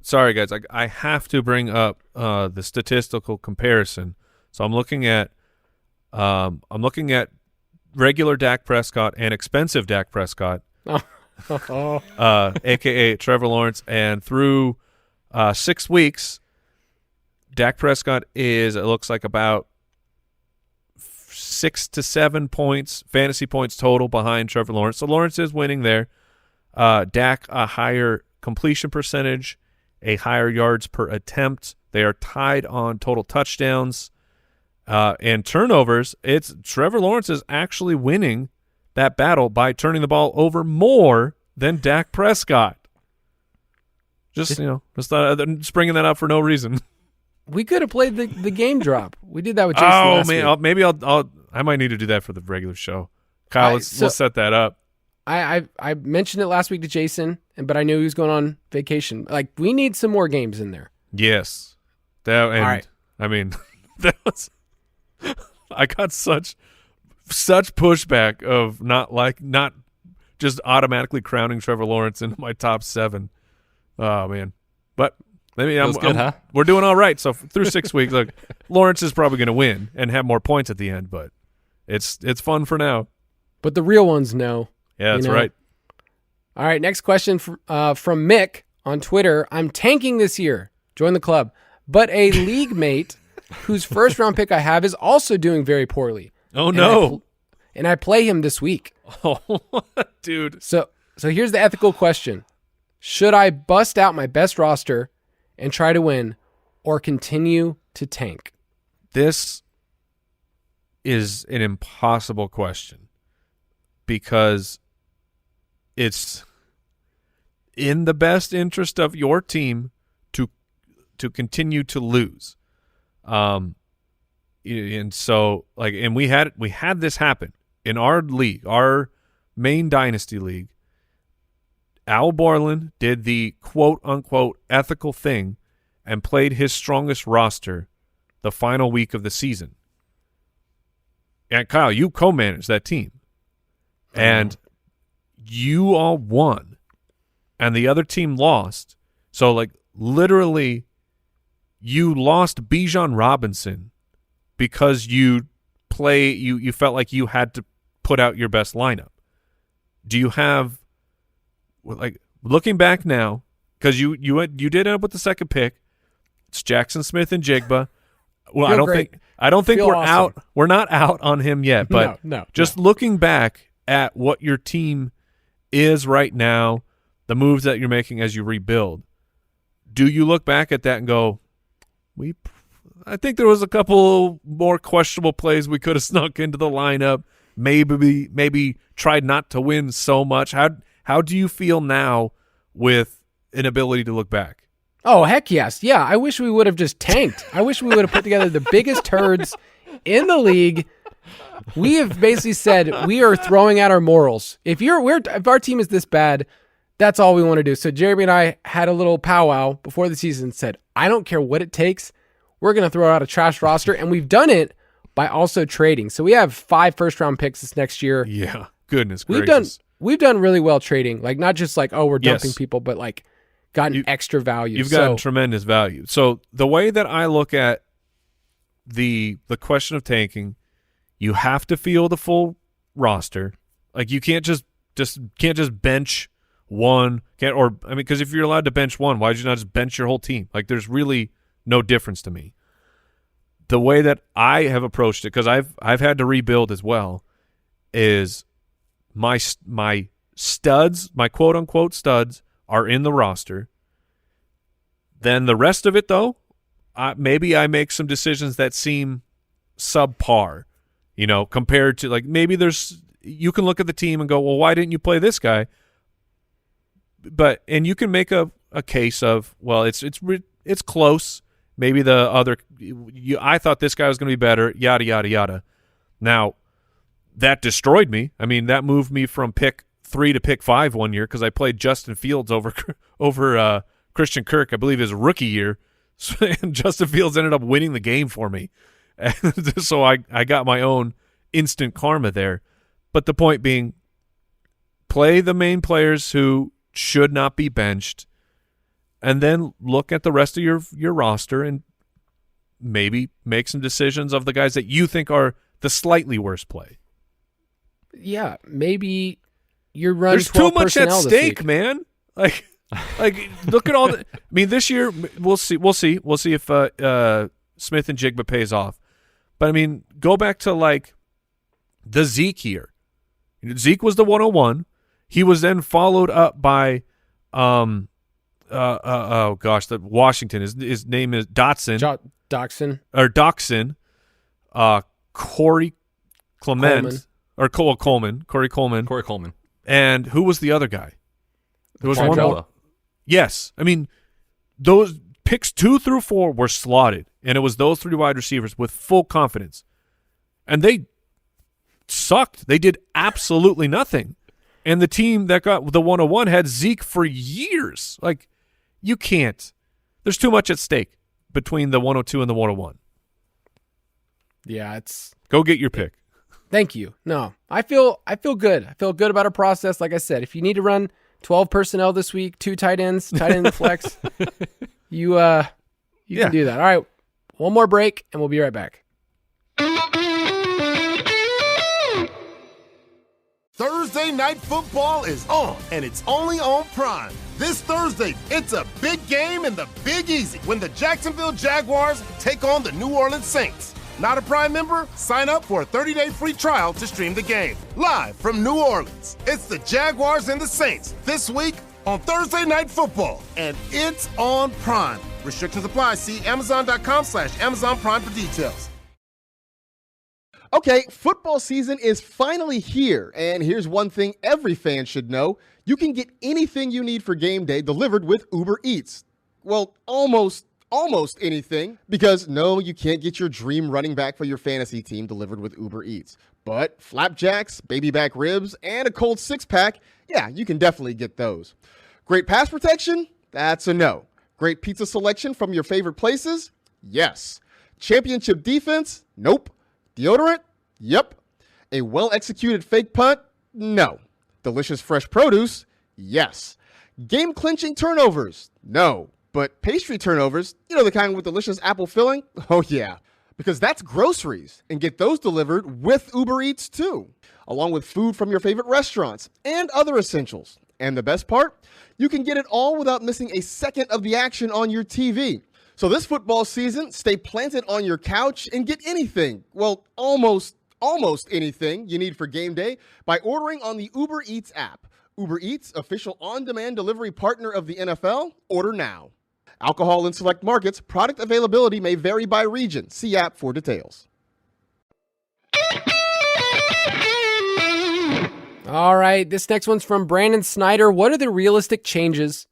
sorry, guys, I have to bring up the statistical comparison. So I'm looking at regular Dak Prescott and expensive Dak Prescott, a.k.a. Trevor Lawrence, and through 6 weeks, Dak Prescott is, it looks like, about 6 to 7 points, fantasy points total behind Trevor Lawrence. So Lawrence is winning there. Dak, a higher completion percentage, a higher yards per attempt. They are tied on total touchdowns and turnovers. It's Trevor Lawrence is actually winning that battle by turning the ball over more than Dak Prescott. Just bringing that up for no reason. We could have played the game drop. We did that with Jason last week. Maybe I might need to do that for the regular show. Kyle, let's set that up. I mentioned it last week to Jason, but I knew he was going on vacation. We need some more games in there. Yes. All right. I mean, that was I got such pushback of not just automatically crowning Trevor Lawrence into my top 7. Oh man. But maybe we're doing all right. So through 6 weeks, look, Lawrence is probably going to win and have more points at the end, but it's fun for now. But the real ones know. Yeah, that's right. All right, next question from Mick on Twitter. I'm tanking this year. Join the club. But a league mate whose first round pick I have is also doing very poorly. Oh, no. I play him this week. Oh, dude. So here's the ethical question. Should I bust out my best roster and try to win or continue to tank? This is an impossible question because it's in the best interest of your team to continue to lose. And so and we had this happen in our league, our main Dynasty league. Al Borland did the quote unquote ethical thing and played his strongest roster the final week of the season. And Kyle, you co-managed that team. And you all won. And the other team lost. So literally you lost Bijan Robinson because you felt like you had to put out your best lineup. Do you have looking back now, because you did end up with the second pick. It's Jackson Smith and Jigba. Well, I don't think we're awesome. out. We're not out on him yet, but just looking back at what your team is right now, the moves that you're making as you rebuild, do you look back at that and go, I think there was a couple more questionable plays we could have snuck into the lineup, maybe tried not to win so much. How do you feel now with an ability to look back? Oh, heck yes. Yeah, I wish we would have just tanked. I wish we would have put together the biggest turds in the league. We have basically said we are throwing out our morals. If our team is this bad, that's all we want to do. So Jeremy and I had a little powwow before the season, said, I don't care what it takes. We're going to throw out a trash roster, and we've done it by also trading. So we have 5 first-round picks this next year. Yeah, goodness gracious. We've done really well trading. Not just we're dumping people, but gotten extra value. You've gotten tremendous value. So the way that I look at the question of tanking, you have to field the full roster. You can't just bench one. Because if you're allowed to bench one, why did you not just bench your whole team? There's really no difference to me. The way that I have approached it, because I've had to rebuild as well, is my studs, my quote unquote studs, are in the roster. Then the rest of it, though, maybe I make some decisions that seem subpar, compared to maybe you can look at the team and go, well, why didn't you play this guy? And you can make a case of, well, it's close. Maybe the other, I thought this guy was going to be better, yada, yada, yada. Now, that destroyed me. That moved me from pick 3 to pick 5 one year because I played Justin Fields over Christian Kirk, I believe his rookie year. And Justin Fields ended up winning the game for me. And so I got my own instant karma there. But the point being, play the main players who should not be benched, and then look at the rest of your roster and maybe make some decisions of the guys that you think are the slightly worse play. Yeah, maybe you're running. There's too much at stake, man. Look at all the. This year we'll see if Smith and Jigba pays off. But go back to the Zeke year. Zeke was the 101. He was then followed up by the Washington. His name is Dotson. Dotson. Corey Clement. Coleman. Corey Coleman. And who was the other guy? There was one more. Yes. Those picks 2 through 4 were slotted, and it was those 3 wide receivers with full confidence. And they sucked. They did absolutely nothing. And the team that got the 101 had Zeke for years. You can't. There's too much at stake between the 102 and the 101. Yeah, go get your pick. Thank you. No, I feel good. I feel good about our process. Like I said, if you need to run 12 personnel this week, 2 tight ends, tight end flex, you can do that. All right, one more break, and we'll be right back. Thursday Night Football is on, and it's only on Prime. This Thursday, it's a big game in the Big Easy when the Jacksonville Jaguars take on the New Orleans Saints. Not a Prime member? Sign up for a 30-day free trial to stream the game. Live from New Orleans, it's the Jaguars and the Saints. This week on Thursday Night Football, and it's on Prime. Restrictions apply. See Amazon.com/Amazon Prime for details. Okay, football season is finally here, and here's one thing every fan should know. You can get anything you need for game day delivered with Uber Eats. Well, almost anything, because no, you can't get your dream running back for your fantasy team delivered with Uber Eats. But flapjacks, baby back ribs, and a cold six-pack, yeah, you can definitely get those. Great pass protection? That's a no. Great pizza selection from your favorite places? Yes. Championship defense? Nope. Deodorant? Yep. A well-executed fake punt? No. Delicious fresh produce? Yes. Game-clinching turnovers? No. But pastry turnovers, you know, the kind with delicious apple filling? Oh, yeah. Because that's groceries, and get those delivered with Uber Eats, too, along with food from your favorite restaurants and other essentials. And the best part? You can get it all without missing a second of the action on your TV. So this football season, stay planted on your couch and get anything, well, almost anything you need for game day by ordering on the Uber Eats app. Uber Eats, official on-demand delivery partner of the NFL. Order now. Alcohol in select markets. Product availability may vary by region. See app for details. All right, this next one's from Brandon Snyder. What are the realistic chances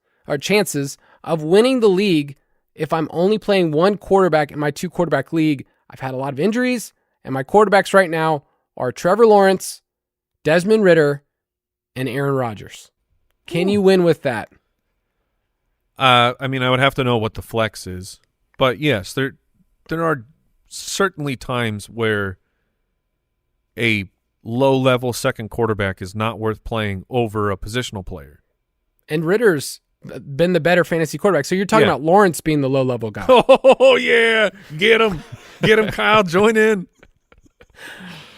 of winning the league if I'm only playing one quarterback in my 2-quarterback league? I've had a lot of injuries, and my quarterbacks right now are Trevor Lawrence, Desmond Ridder, and Aaron Rodgers. Can you win with that? I mean, I would have to know what the flex is. But yes, there are certainly times where a low-level second quarterback is not worth playing over a positional player. And Ritter's been the better fantasy quarterback. So you're talking about Lawrence being the low-level guy. Oh, yeah. Get him. Get him, Kyle. Join in.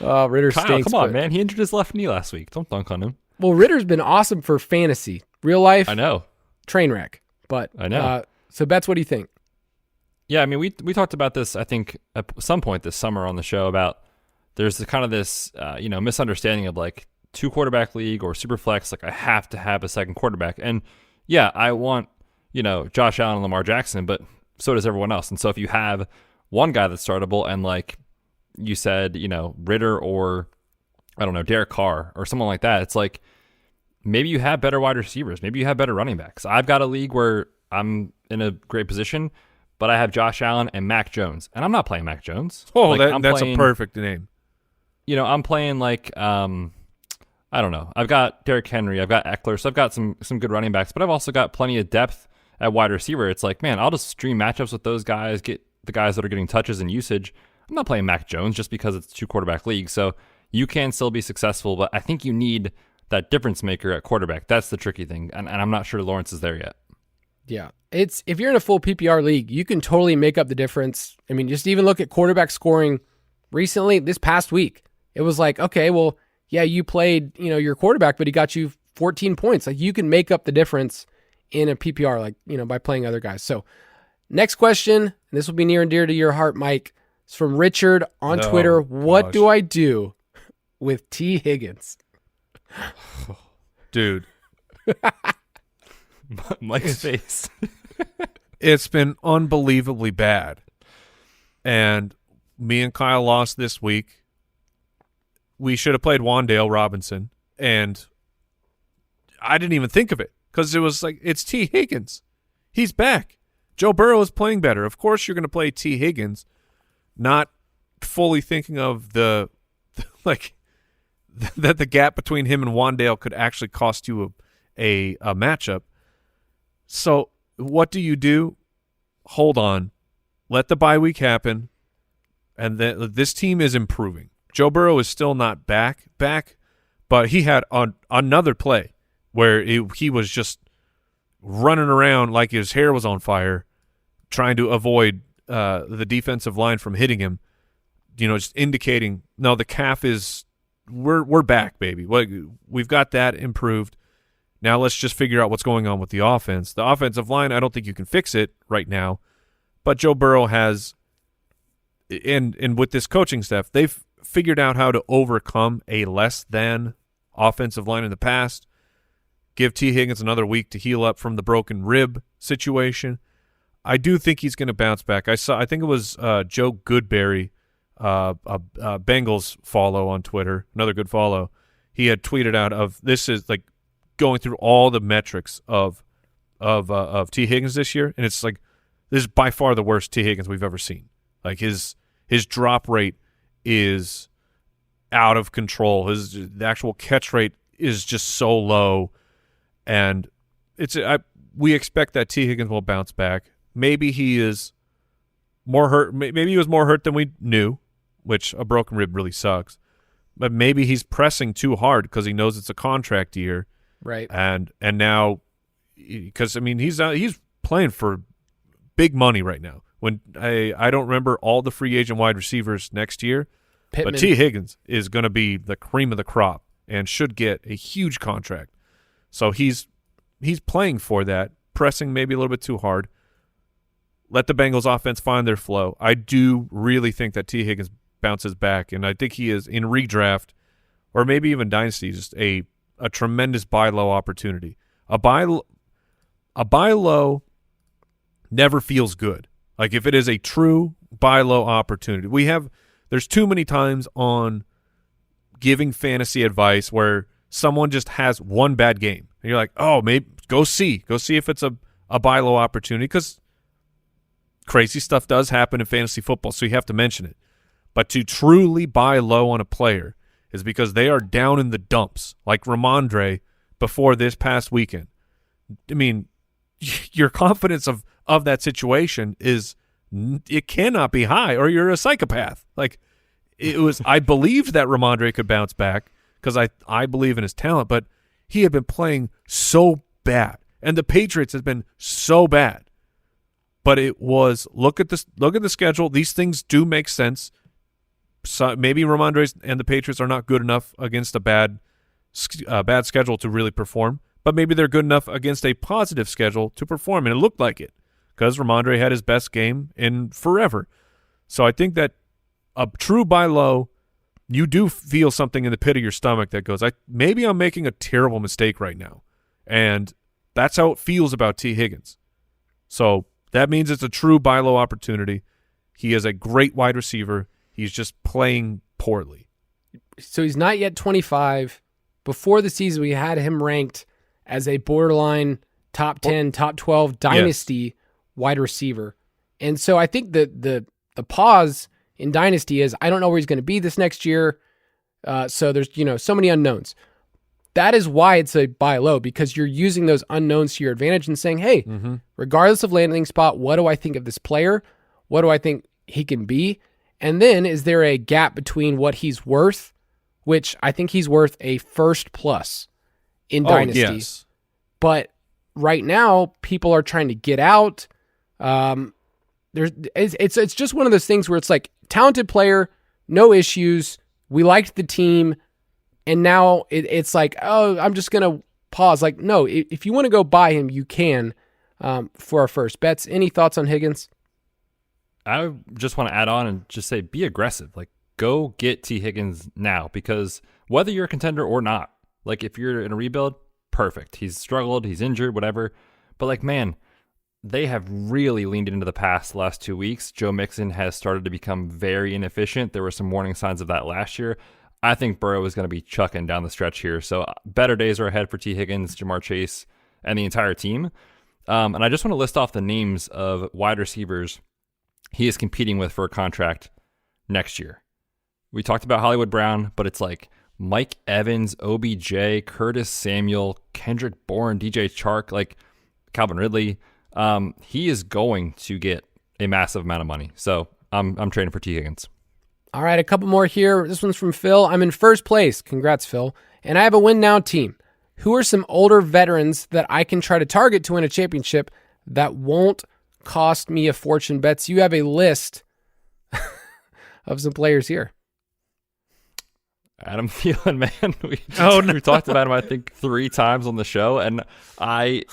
Ritter Kyle, stinks. Come on, man. He injured his left knee last week. Don't dunk on him. Well, Ritter's been awesome for fantasy. Real life, I know. Train wreck. But I know. So, Betz, what do you think? Yeah, I mean, we talked about this, I think, at some point this summer on the show about there's this misunderstanding of like 2-quarterback league or super flex. Like I have to have a second quarterback. And yeah, I want, Josh Allen and Lamar Jackson, but so does everyone else. And so if you have one guy that's startable and like you said, Ridder or I don't know, Derek Carr or someone like that, it's like maybe you have better wide receivers. Maybe you have better running backs. I've got a league where I'm in a great position, but I have Josh Allen and Mac Jones, and I'm not playing Mac Jones. Oh, like, that's a perfect name. I'm playing like, I don't know. I've got Derrick Henry. I've got Eckler. So I've got some good running backs, but I've also got plenty of depth at wide receiver. It's like, man, I'll just stream matchups with those guys, get the guys that are getting touches and usage. I'm not playing Mac Jones just because it's a 2-quarterback league. So you can still be successful, but I think you need that difference maker at quarterback. That's the tricky thing. And I'm not sure Lawrence is there yet. Yeah. If you're in a full PPR league, you can totally make up the difference. I mean, just even look at quarterback scoring recently this past week. It was like, okay, well, yeah, you played, your quarterback, but he got you 14 points. Like you can make up the difference in a PPR, like, by playing other guys. So next question, and this will be near and dear to your heart, Mike. It's from Richard on Twitter. What do I do with T. Higgins? Dude. Mike's face. It's been unbelievably bad. And me and Kyle lost this week. We should have played Wan'Dale Robinson, and I didn't even think of it because it was like, it's T. Higgins. He's back. Joe Burrow is playing better. Of course you're going to play T. Higgins, not fully thinking of that the gap between him and Wan'Dale could actually cost you a matchup. So what do? Hold on. Let the bye week happen, and then this team is improving. Joe Burrow is still not back, but he had another play where he was just running around like his hair was on fire, trying to avoid the defensive line from hitting him, just indicating, no, the calf is we're back, baby. We've got that improved. Now let's just figure out what's going on with the offense. The offensive line, I don't think you can fix it right now, but Joe Burrow has, and with this coaching staff, they've figured out how to overcome a less than offensive line in the past. give T. Higgins another week to heal up from the broken rib situation. I do think he's going to bounce back. I think it was Joe Goodberry, a Bengals follow on Twitter, another good follow. He had tweeted out of this is like going through all the metrics of T. Higgins this year, and it's like this is by far the worst T. Higgins we've ever seen. Like his drop rate is out of control. The actual catch rate is just so low, and we expect that T. Higgins will bounce back. Maybe he is more hurt. Maybe he was more hurt than we knew, which a broken rib really sucks. But maybe he's pressing too hard because he knows it's a contract year, right? And now, because I mean he's playing for big money right now. When I don't remember all the free agent wide receivers next year, Pittman. But T. Higgins is going to be the cream of the crop and should get a huge contract. So he's playing for that, pressing maybe a little bit too hard. Let the Bengals offense find their flow. I do really think that T. Higgins bounces back, and I think he is in redraft or maybe even Dynasty just a tremendous buy low opportunity. A buy low never feels good. Like if it is a true buy low opportunity. There's too many times on giving fantasy advice where someone just has one bad game. And you're like, oh, maybe go see if it's a buy low opportunity, because crazy stuff does happen in fantasy football, so you have to mention it. But to truly buy low on a player is because they are down in the dumps, like Ramondre before this past weekend. I mean, your confidence of that situation it cannot be high, or you're a psychopath. Like I believed that Ramondre could bounce back because I believe in his talent, but he had been playing so bad, and the Patriots has been so bad. But it was look at the schedule. These things do make sense. So maybe Ramondre and the Patriots are not good enough against a bad schedule to really perform, but maybe they're good enough against a positive schedule to perform, and it looked like it because Ramondre had his best game in forever. So I think that a true buy low, you do feel something in the pit of your stomach that goes, maybe I'm making a terrible mistake right now, and that's how it feels about T. Higgins. So that means it's a true buy low opportunity. He is a great wide receiver. He's just playing poorly. So he's not yet 25. Before the season, we had him ranked as a borderline top 10, top 12 Dynasty wide receiver. And so I think the pause in Dynasty is I don't know where he's going to be this next year. So there's so many unknowns. That is why it's a buy low, because you're using those unknowns to your advantage and saying, hey, regardless of landing spot, what do I think of this player? What do I think he can be? And then is there a gap between what he's worth, which I think he's worth a first plus in Dynasty. Yes. But right now, people are trying to get out. It's just one of those things where it's like talented player, no issues. We liked the team. And now it's like, oh, I'm just going to pause. Like, no, if you want to go buy him, you can for our first. Betz, any thoughts on Higgins? I just want to add on and just say be aggressive. Like, go get T. Higgins now, because whether you're a contender or not, like if you're in a rebuild, perfect. He's struggled, he's injured, whatever. But like, man, they have really leaned into the pass the last 2 weeks. Joe Mixon has started to become very inefficient. There were some warning signs of that last year. I think Burrow is going to be chucking down the stretch here. So better days are ahead for T. Higgins, Jamar Chase, and the entire team. And I just want to list off the names of wide receivers he is competing with for a contract next year. We talked about Hollywood Brown, but it's like Mike Evans, OBJ, Curtis Samuel, Kendrick Bourne, DJ Chark, like Calvin Ridley. He is going to get a massive amount of money. So I'm trading for T. Higgins. All right, a couple more here. This one's from Phil. I'm in first place. Congrats, Phil. And I have a win now team. Who are some older veterans that I can try to target to win a championship that won't cost me a fortune? Betz, you have a list of some players here. Adam Thielen, man. We talked about him, I think, 3 times on the show, and I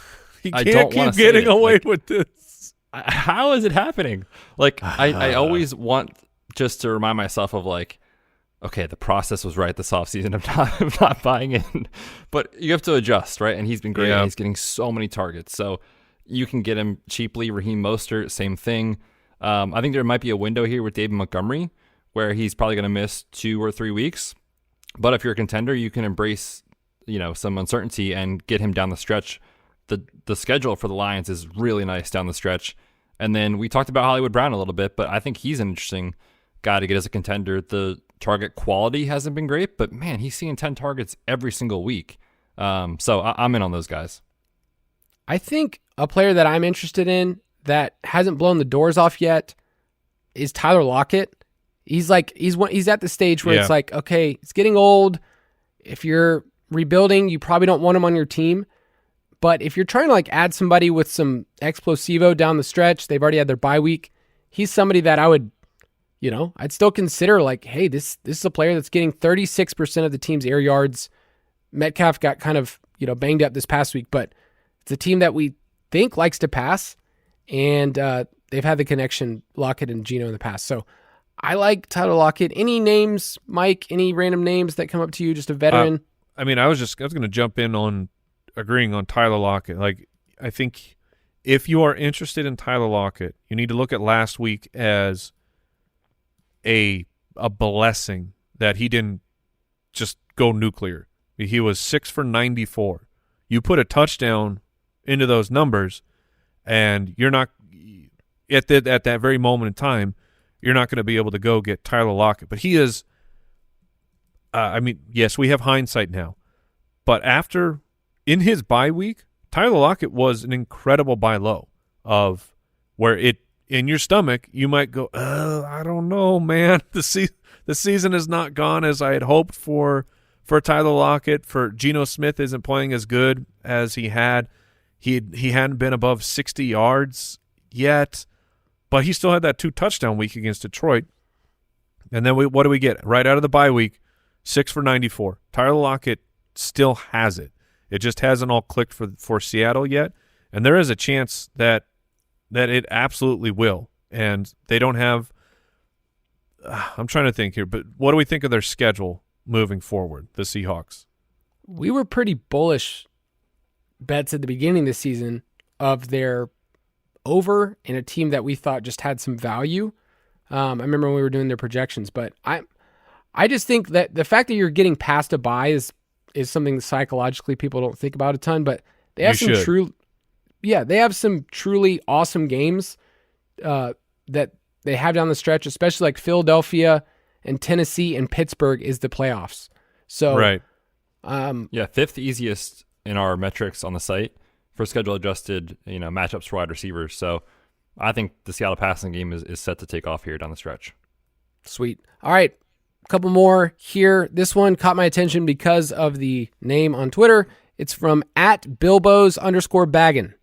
don't want to keep getting away with this. How is it happening? Like, I always want just to remind myself of like, okay, the process was right this offseason of not buying in. But you have to adjust, right? And he's been great. Yeah. And he's getting so many targets. So you can get him cheaply. Raheem Mostert, same thing. I think there might be a window here with David Montgomery where he's probably going to miss 2 or 3 weeks. But if you're a contender, you can embrace, some uncertainty and get him down the stretch. The schedule for the Lions is really nice down the stretch. And then we talked about Hollywood Brown a little bit, but I think he's an interesting guy to get as a contender. The target quality hasn't been great, but man, he's seeing 10 targets every single week. So I'm in on those guys. I think a player that I'm interested in that hasn't blown the doors off yet is Tyler Lockett. He's at the stage where it's like, okay, it's getting old. If you're rebuilding, you probably don't want him on your team. But if you're trying to add somebody with some explosivo down the stretch, they've already had their bye week. He's somebody that I would, I'd still consider hey, this is a player that's getting 36% of the team's air yards. Metcalf got kind of, banged up this past week, but it's a team that we think likes to pass, and they've had the connection, Lockett and Geno, in the past. So I like Tyler Lockett. Any names, Mike, any random names that come up to you, just a veteran? I was going to jump in on agreeing on Tyler Lockett. I think if you are interested in Tyler Lockett, you need to look at last week as a blessing that he didn't just go nuclear. He was 6 for 94. You put a touchdown into those numbers, and you're not at that very moment in time, you're not going to be able to go get Tyler Lockett. But he is. Yes, we have hindsight now, but in his bye week, Tyler Lockett was an incredible buy low of where in your stomach, you might go, I don't know, man. The season is not gone as I had hoped for Tyler Lockett. For Geno Smith isn't playing as good as he had. He hadn't been above 60 yards yet, but he still had that 2 touchdown week against Detroit. And then what do we get? Right out of the bye week, 6 for 94. Tyler Lockett still has it. It just hasn't all clicked for Seattle yet, and there is a chance that it absolutely will. And they don't have I'm trying to think here, but what do we think of their schedule moving forward, the Seahawks? We were pretty bullish bets at the beginning of the season of their over in a team that we thought just had some value. I remember when we were doing their projections, but I just think that the fact that you're getting past a bye is something that psychologically people don't think about a ton, but they have they have some truly awesome games that they have down the stretch, especially like Philadelphia and Tennessee and Pittsburgh is the playoffs. So, right. 5th easiest in our metrics on the site for schedule adjusted, matchups for wide receivers. So I think the Seattle passing game is set to take off here down the stretch. Sweet. All right. A couple more here. This one caught my attention because of the name on Twitter. It's from @Bilbos_baggin.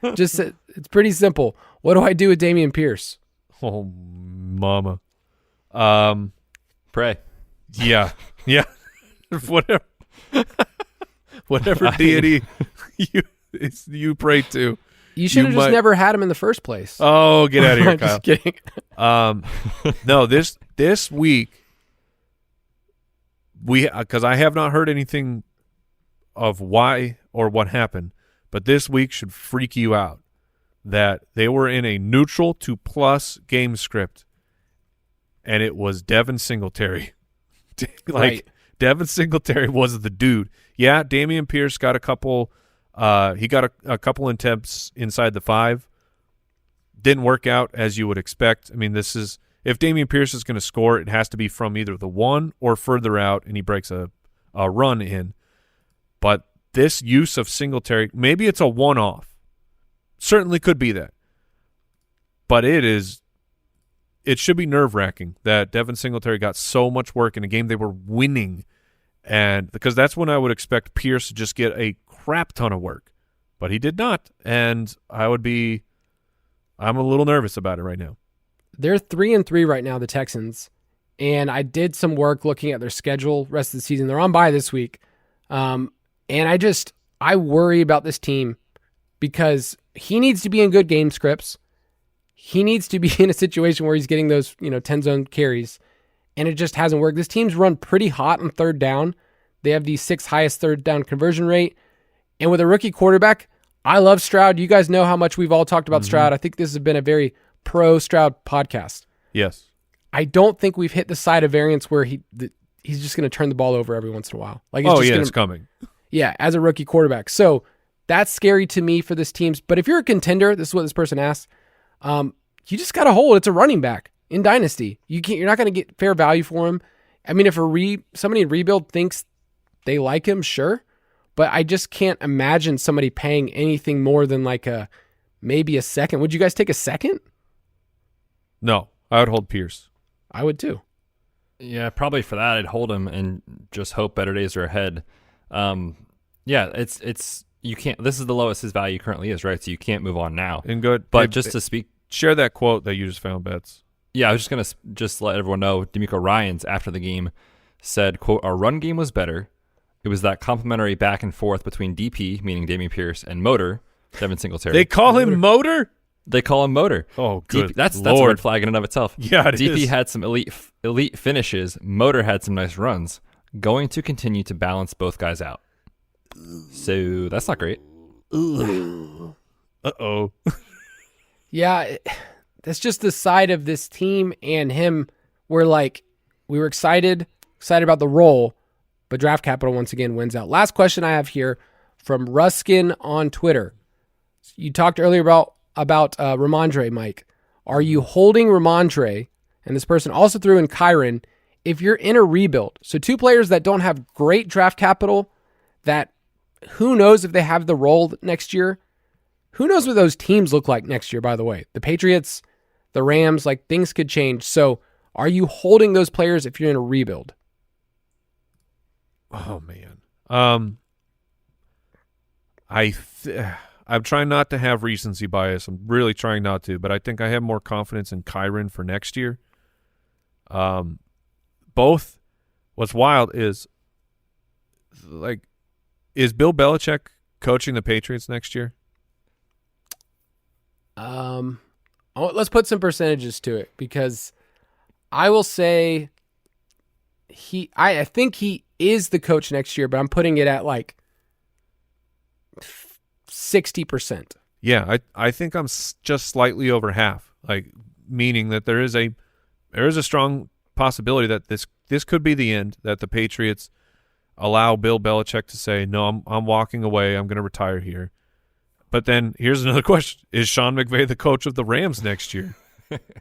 It's pretty simple. What do I do with Damien Pierce? Oh, mama. Pray. Yeah. Whatever deity you pray to. You should have just never had him in the first place. Oh, get out of here, Kyle. Just kidding. No, this week because I have not heard anything of why or what happened, but this week should freak you out that they were in a neutral to plus game script, and it was Devin Singletary. Right. Devin Singletary was the dude. Yeah, Damien Pierce got a couple. He got a couple attempts inside the 5. Didn't work out as you would expect. I mean, this is if Damien Pierce is going to score, it has to be from either the 1 or further out, and he breaks a run in. But this use of Singletary, maybe it's a one-off. Certainly could be that. But it should be nerve-wracking that Devin Singletary got so much work in a game they were winning, and because that's when I would expect Pierce to just get a crap ton of work. But he did not, and I'm a little nervous about it right now. They're 3-3 right now, the Texans, and I did some work looking at their schedule rest of the season. They're on bye this week, and I worry about this team because he needs to be in good game scripts. He needs to be in a situation where he's getting those 10 zone carries, and it just hasn't worked. This team's run pretty hot on third down. They have the 6th highest third down conversion rate. And with a rookie quarterback, I love Stroud. You guys know how much we've all talked about Stroud. I think this has been a very pro-Stroud podcast. Yes. I don't think we've hit the side of variance where he's just going to turn the ball over every once in a while. Like it's coming. Yeah, as a rookie quarterback. So that's scary to me for this team. But if you're a contender, this is what this person asked, you just got to hold. It's a running back in Dynasty. You're not going to get fair value for him. I mean, if somebody in rebuild thinks they like him, sure. But I just can't imagine somebody paying anything more than like maybe a second. Would you guys take a second? No, I would hold Pierce. I would too. Yeah, probably for that I'd hold him and just hope better days are ahead. It's you can't. This is the lowest his value currently is, right? So you can't move on now. And good, but just to speak, share that quote that you just found, Betz. Yeah, I was just gonna let everyone know. D'Amico Ryans after the game said, "quote Our run game was better. It was that complimentary back and forth between DP, meaning Damien Pierce, and Motor, Devin Singletary. They call him Motor? They call him Motor. Oh, good. That's a red flag in and of itself. Yeah, it DP is. had some elite finishes. Motor had some nice runs. Going to continue to balance both guys out. So that's not great. Uh-oh. Yeah, that's just the side of this team and him where, like, we were excited about the role, but draft capital once again wins out. Last question I have here from Ruskin on Twitter. You talked earlier about Ramondre, Mike. Are you holding Ramondre? And this person also threw in Kyron. If you're in a rebuild, so two players that don't have great draft capital, that who knows if they have the role next year. Who knows what those teams look like next year, by the way. The Patriots, the Rams, like things could change. So are you holding those players if you're in a rebuild? Oh, man. I'm trying not to have recency bias. I'm really trying not to, but I think I have more confidence in Kyron for next year. Both. What's wild is, like, is Bill Belichick coaching the Patriots next year? Let's put some percentages to it, because I will say I think he is the coach next year, but I'm putting it at like 60%. Yeah, I think I'm just slightly over half, like meaning that there is a strong possibility that this could be the end, that the Patriots allow Bill Belichick to say, no, I'm walking away, I'm going to retire here. But then here's another question. Is Sean McVay the coach of the Rams next year?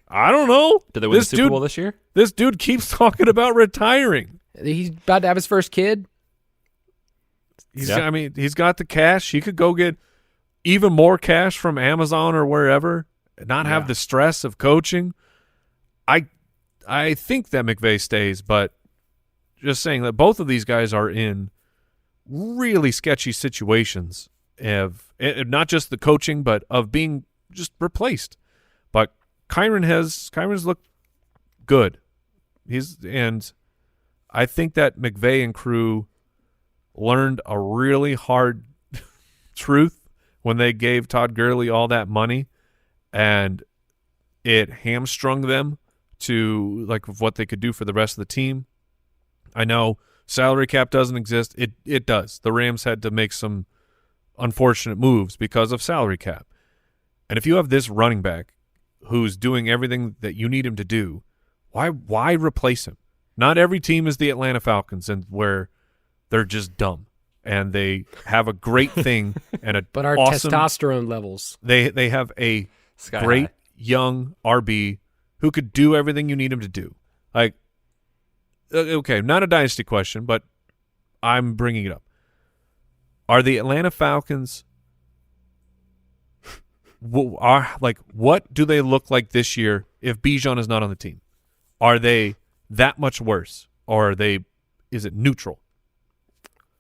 I don't know. Did they win the Super Bowl this year? This dude keeps talking about retiring. He's about to have his first kid. I mean, he's got the cash. He could go get even more cash from Amazon or wherever and not have the stress of coaching. I think that McVay stays, but just saying that both of these guys are in really sketchy situations of not just the coaching, but of being just replaced. But Kyron's looked good. And I think that McVay and crew learned a really hard truth when they gave Todd Gurley all that money, and it hamstrung them to like what they could do for the rest of the team. I know salary cap doesn't exist. It does. The Rams had to make some unfortunate moves because of salary cap. And if you have this running back who's doing everything that you need him to do, why replace him? Not every team is the Atlanta Falcons, and where they're just dumb and they have a great thing and a but our awesome, testosterone levels. They have a great young RB who could do everything you need him to do. Like, okay, not a dynasty question, but I'm bringing it up. Are the Atlanta Falcons what do they look like this year if Bijan is not on the team? Are they that much worse, or is it neutral?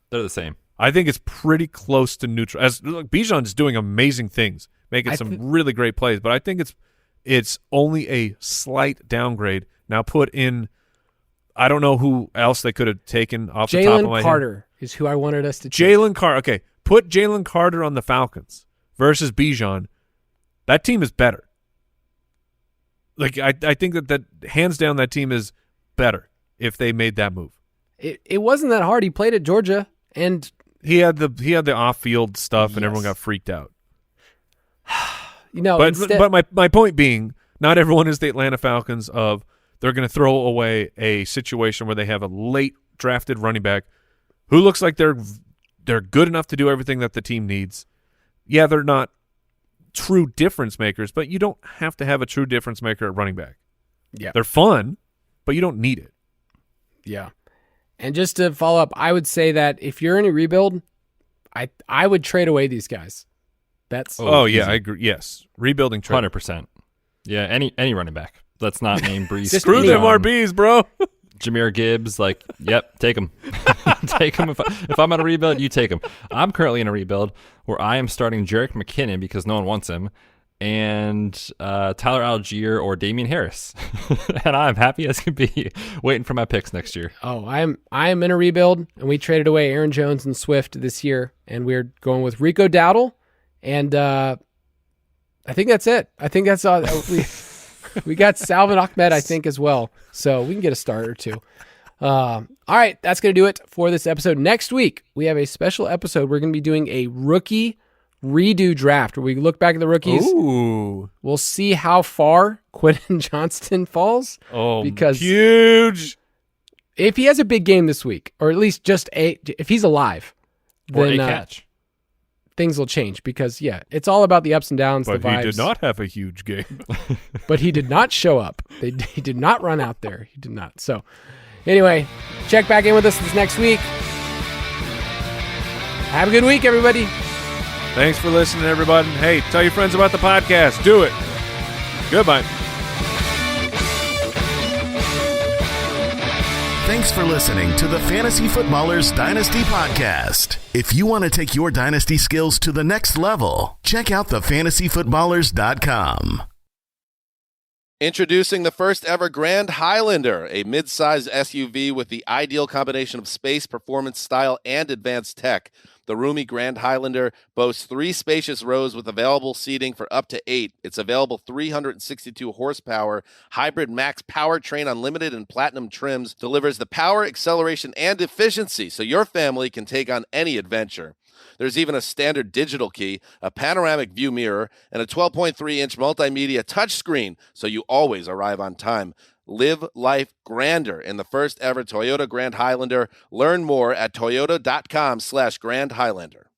They're the same. I think it's pretty close to neutral. As Bijan is doing amazing things, making some really great plays, but I think it's only a slight downgrade. Now put in, I don't know who else they could have taken off the top of my Jalen Carter head. is who I wanted us to take. Jalen Carter. Okay, put Jalen Carter on the Falcons versus Bijan. That team is better. Like I think that hands down that team is better. if they made that move. It wasn't that hard. He played at Georgia, and he had the off-field stuff, and everyone got freaked out. But my point being, not everyone is the Atlanta Falcons of they're going to throw away a situation where they have a late drafted running back who looks like they're good enough to do everything that the team needs. Yeah, they're not true difference makers, but you don't have to have a true difference maker at running back. Yeah. They're fun, but you don't need it. Yeah. And just to follow up, I would say that if you're in a rebuild, I would trade away these guys. Betz. Oh yeah, I agree. Yes. Rebuilding trade. 100%. Yeah, any running back. Let's not name Brees. Screw them RBs, bro. Jahmyr Gibbs, yep, take him. Take him. If I'm on a rebuild, you take him. I'm currently in a rebuild where I am starting Jerick McKinnon because no one wants him, and Tyler Algier or Damien Harris. And I'm happy as can be waiting for my picks next year. Oh, I am in a rebuild, and we traded away Aaron Jones and Swift this year, and we're going with Rico Dowdle, and I think that's it. I think that's all. We got Salvin Ahmed, I think, as well. So we can get a start or two. All right, that's going to do it for this episode. Next week, we have a special episode. We're going to be doing a rookie redo draft where we look back at the rookies. Ooh. We'll see how far Quentin Johnston falls. Oh, because huge. If he has a big game this week, or at least if he's alive, or then a catch. Things will change because, it's all about the ups and downs, but the vibes. He did not have a huge game. But he did not show up. He did not run out there. He did not. So, anyway, check back in with us this next week. Have a good week, everybody. Thanks for listening, everybody. Hey, tell your friends about the podcast. Do it. Goodbye. Thanks for listening to the Fantasy Footballers Dynasty Podcast. If you want to take your dynasty skills to the next level, check out thefantasyfootballers.com. Introducing the first ever Grand Highlander, a mid-size SUV with the ideal combination of space, performance, style, and advanced tech. The roomy Grand Highlander boasts 3 spacious rows with available seating for up to 8. Its available 362 horsepower hybrid max powertrain unlimited and platinum trims delivers the power, acceleration, and efficiency so your family can take on any adventure. There's even a standard digital key, a panoramic view mirror, and a 12.3-inch multimedia touchscreen so you always arrive on time. Live life grander in the first ever Toyota Grand Highlander. Learn more at toyota.com/Grand Highlander.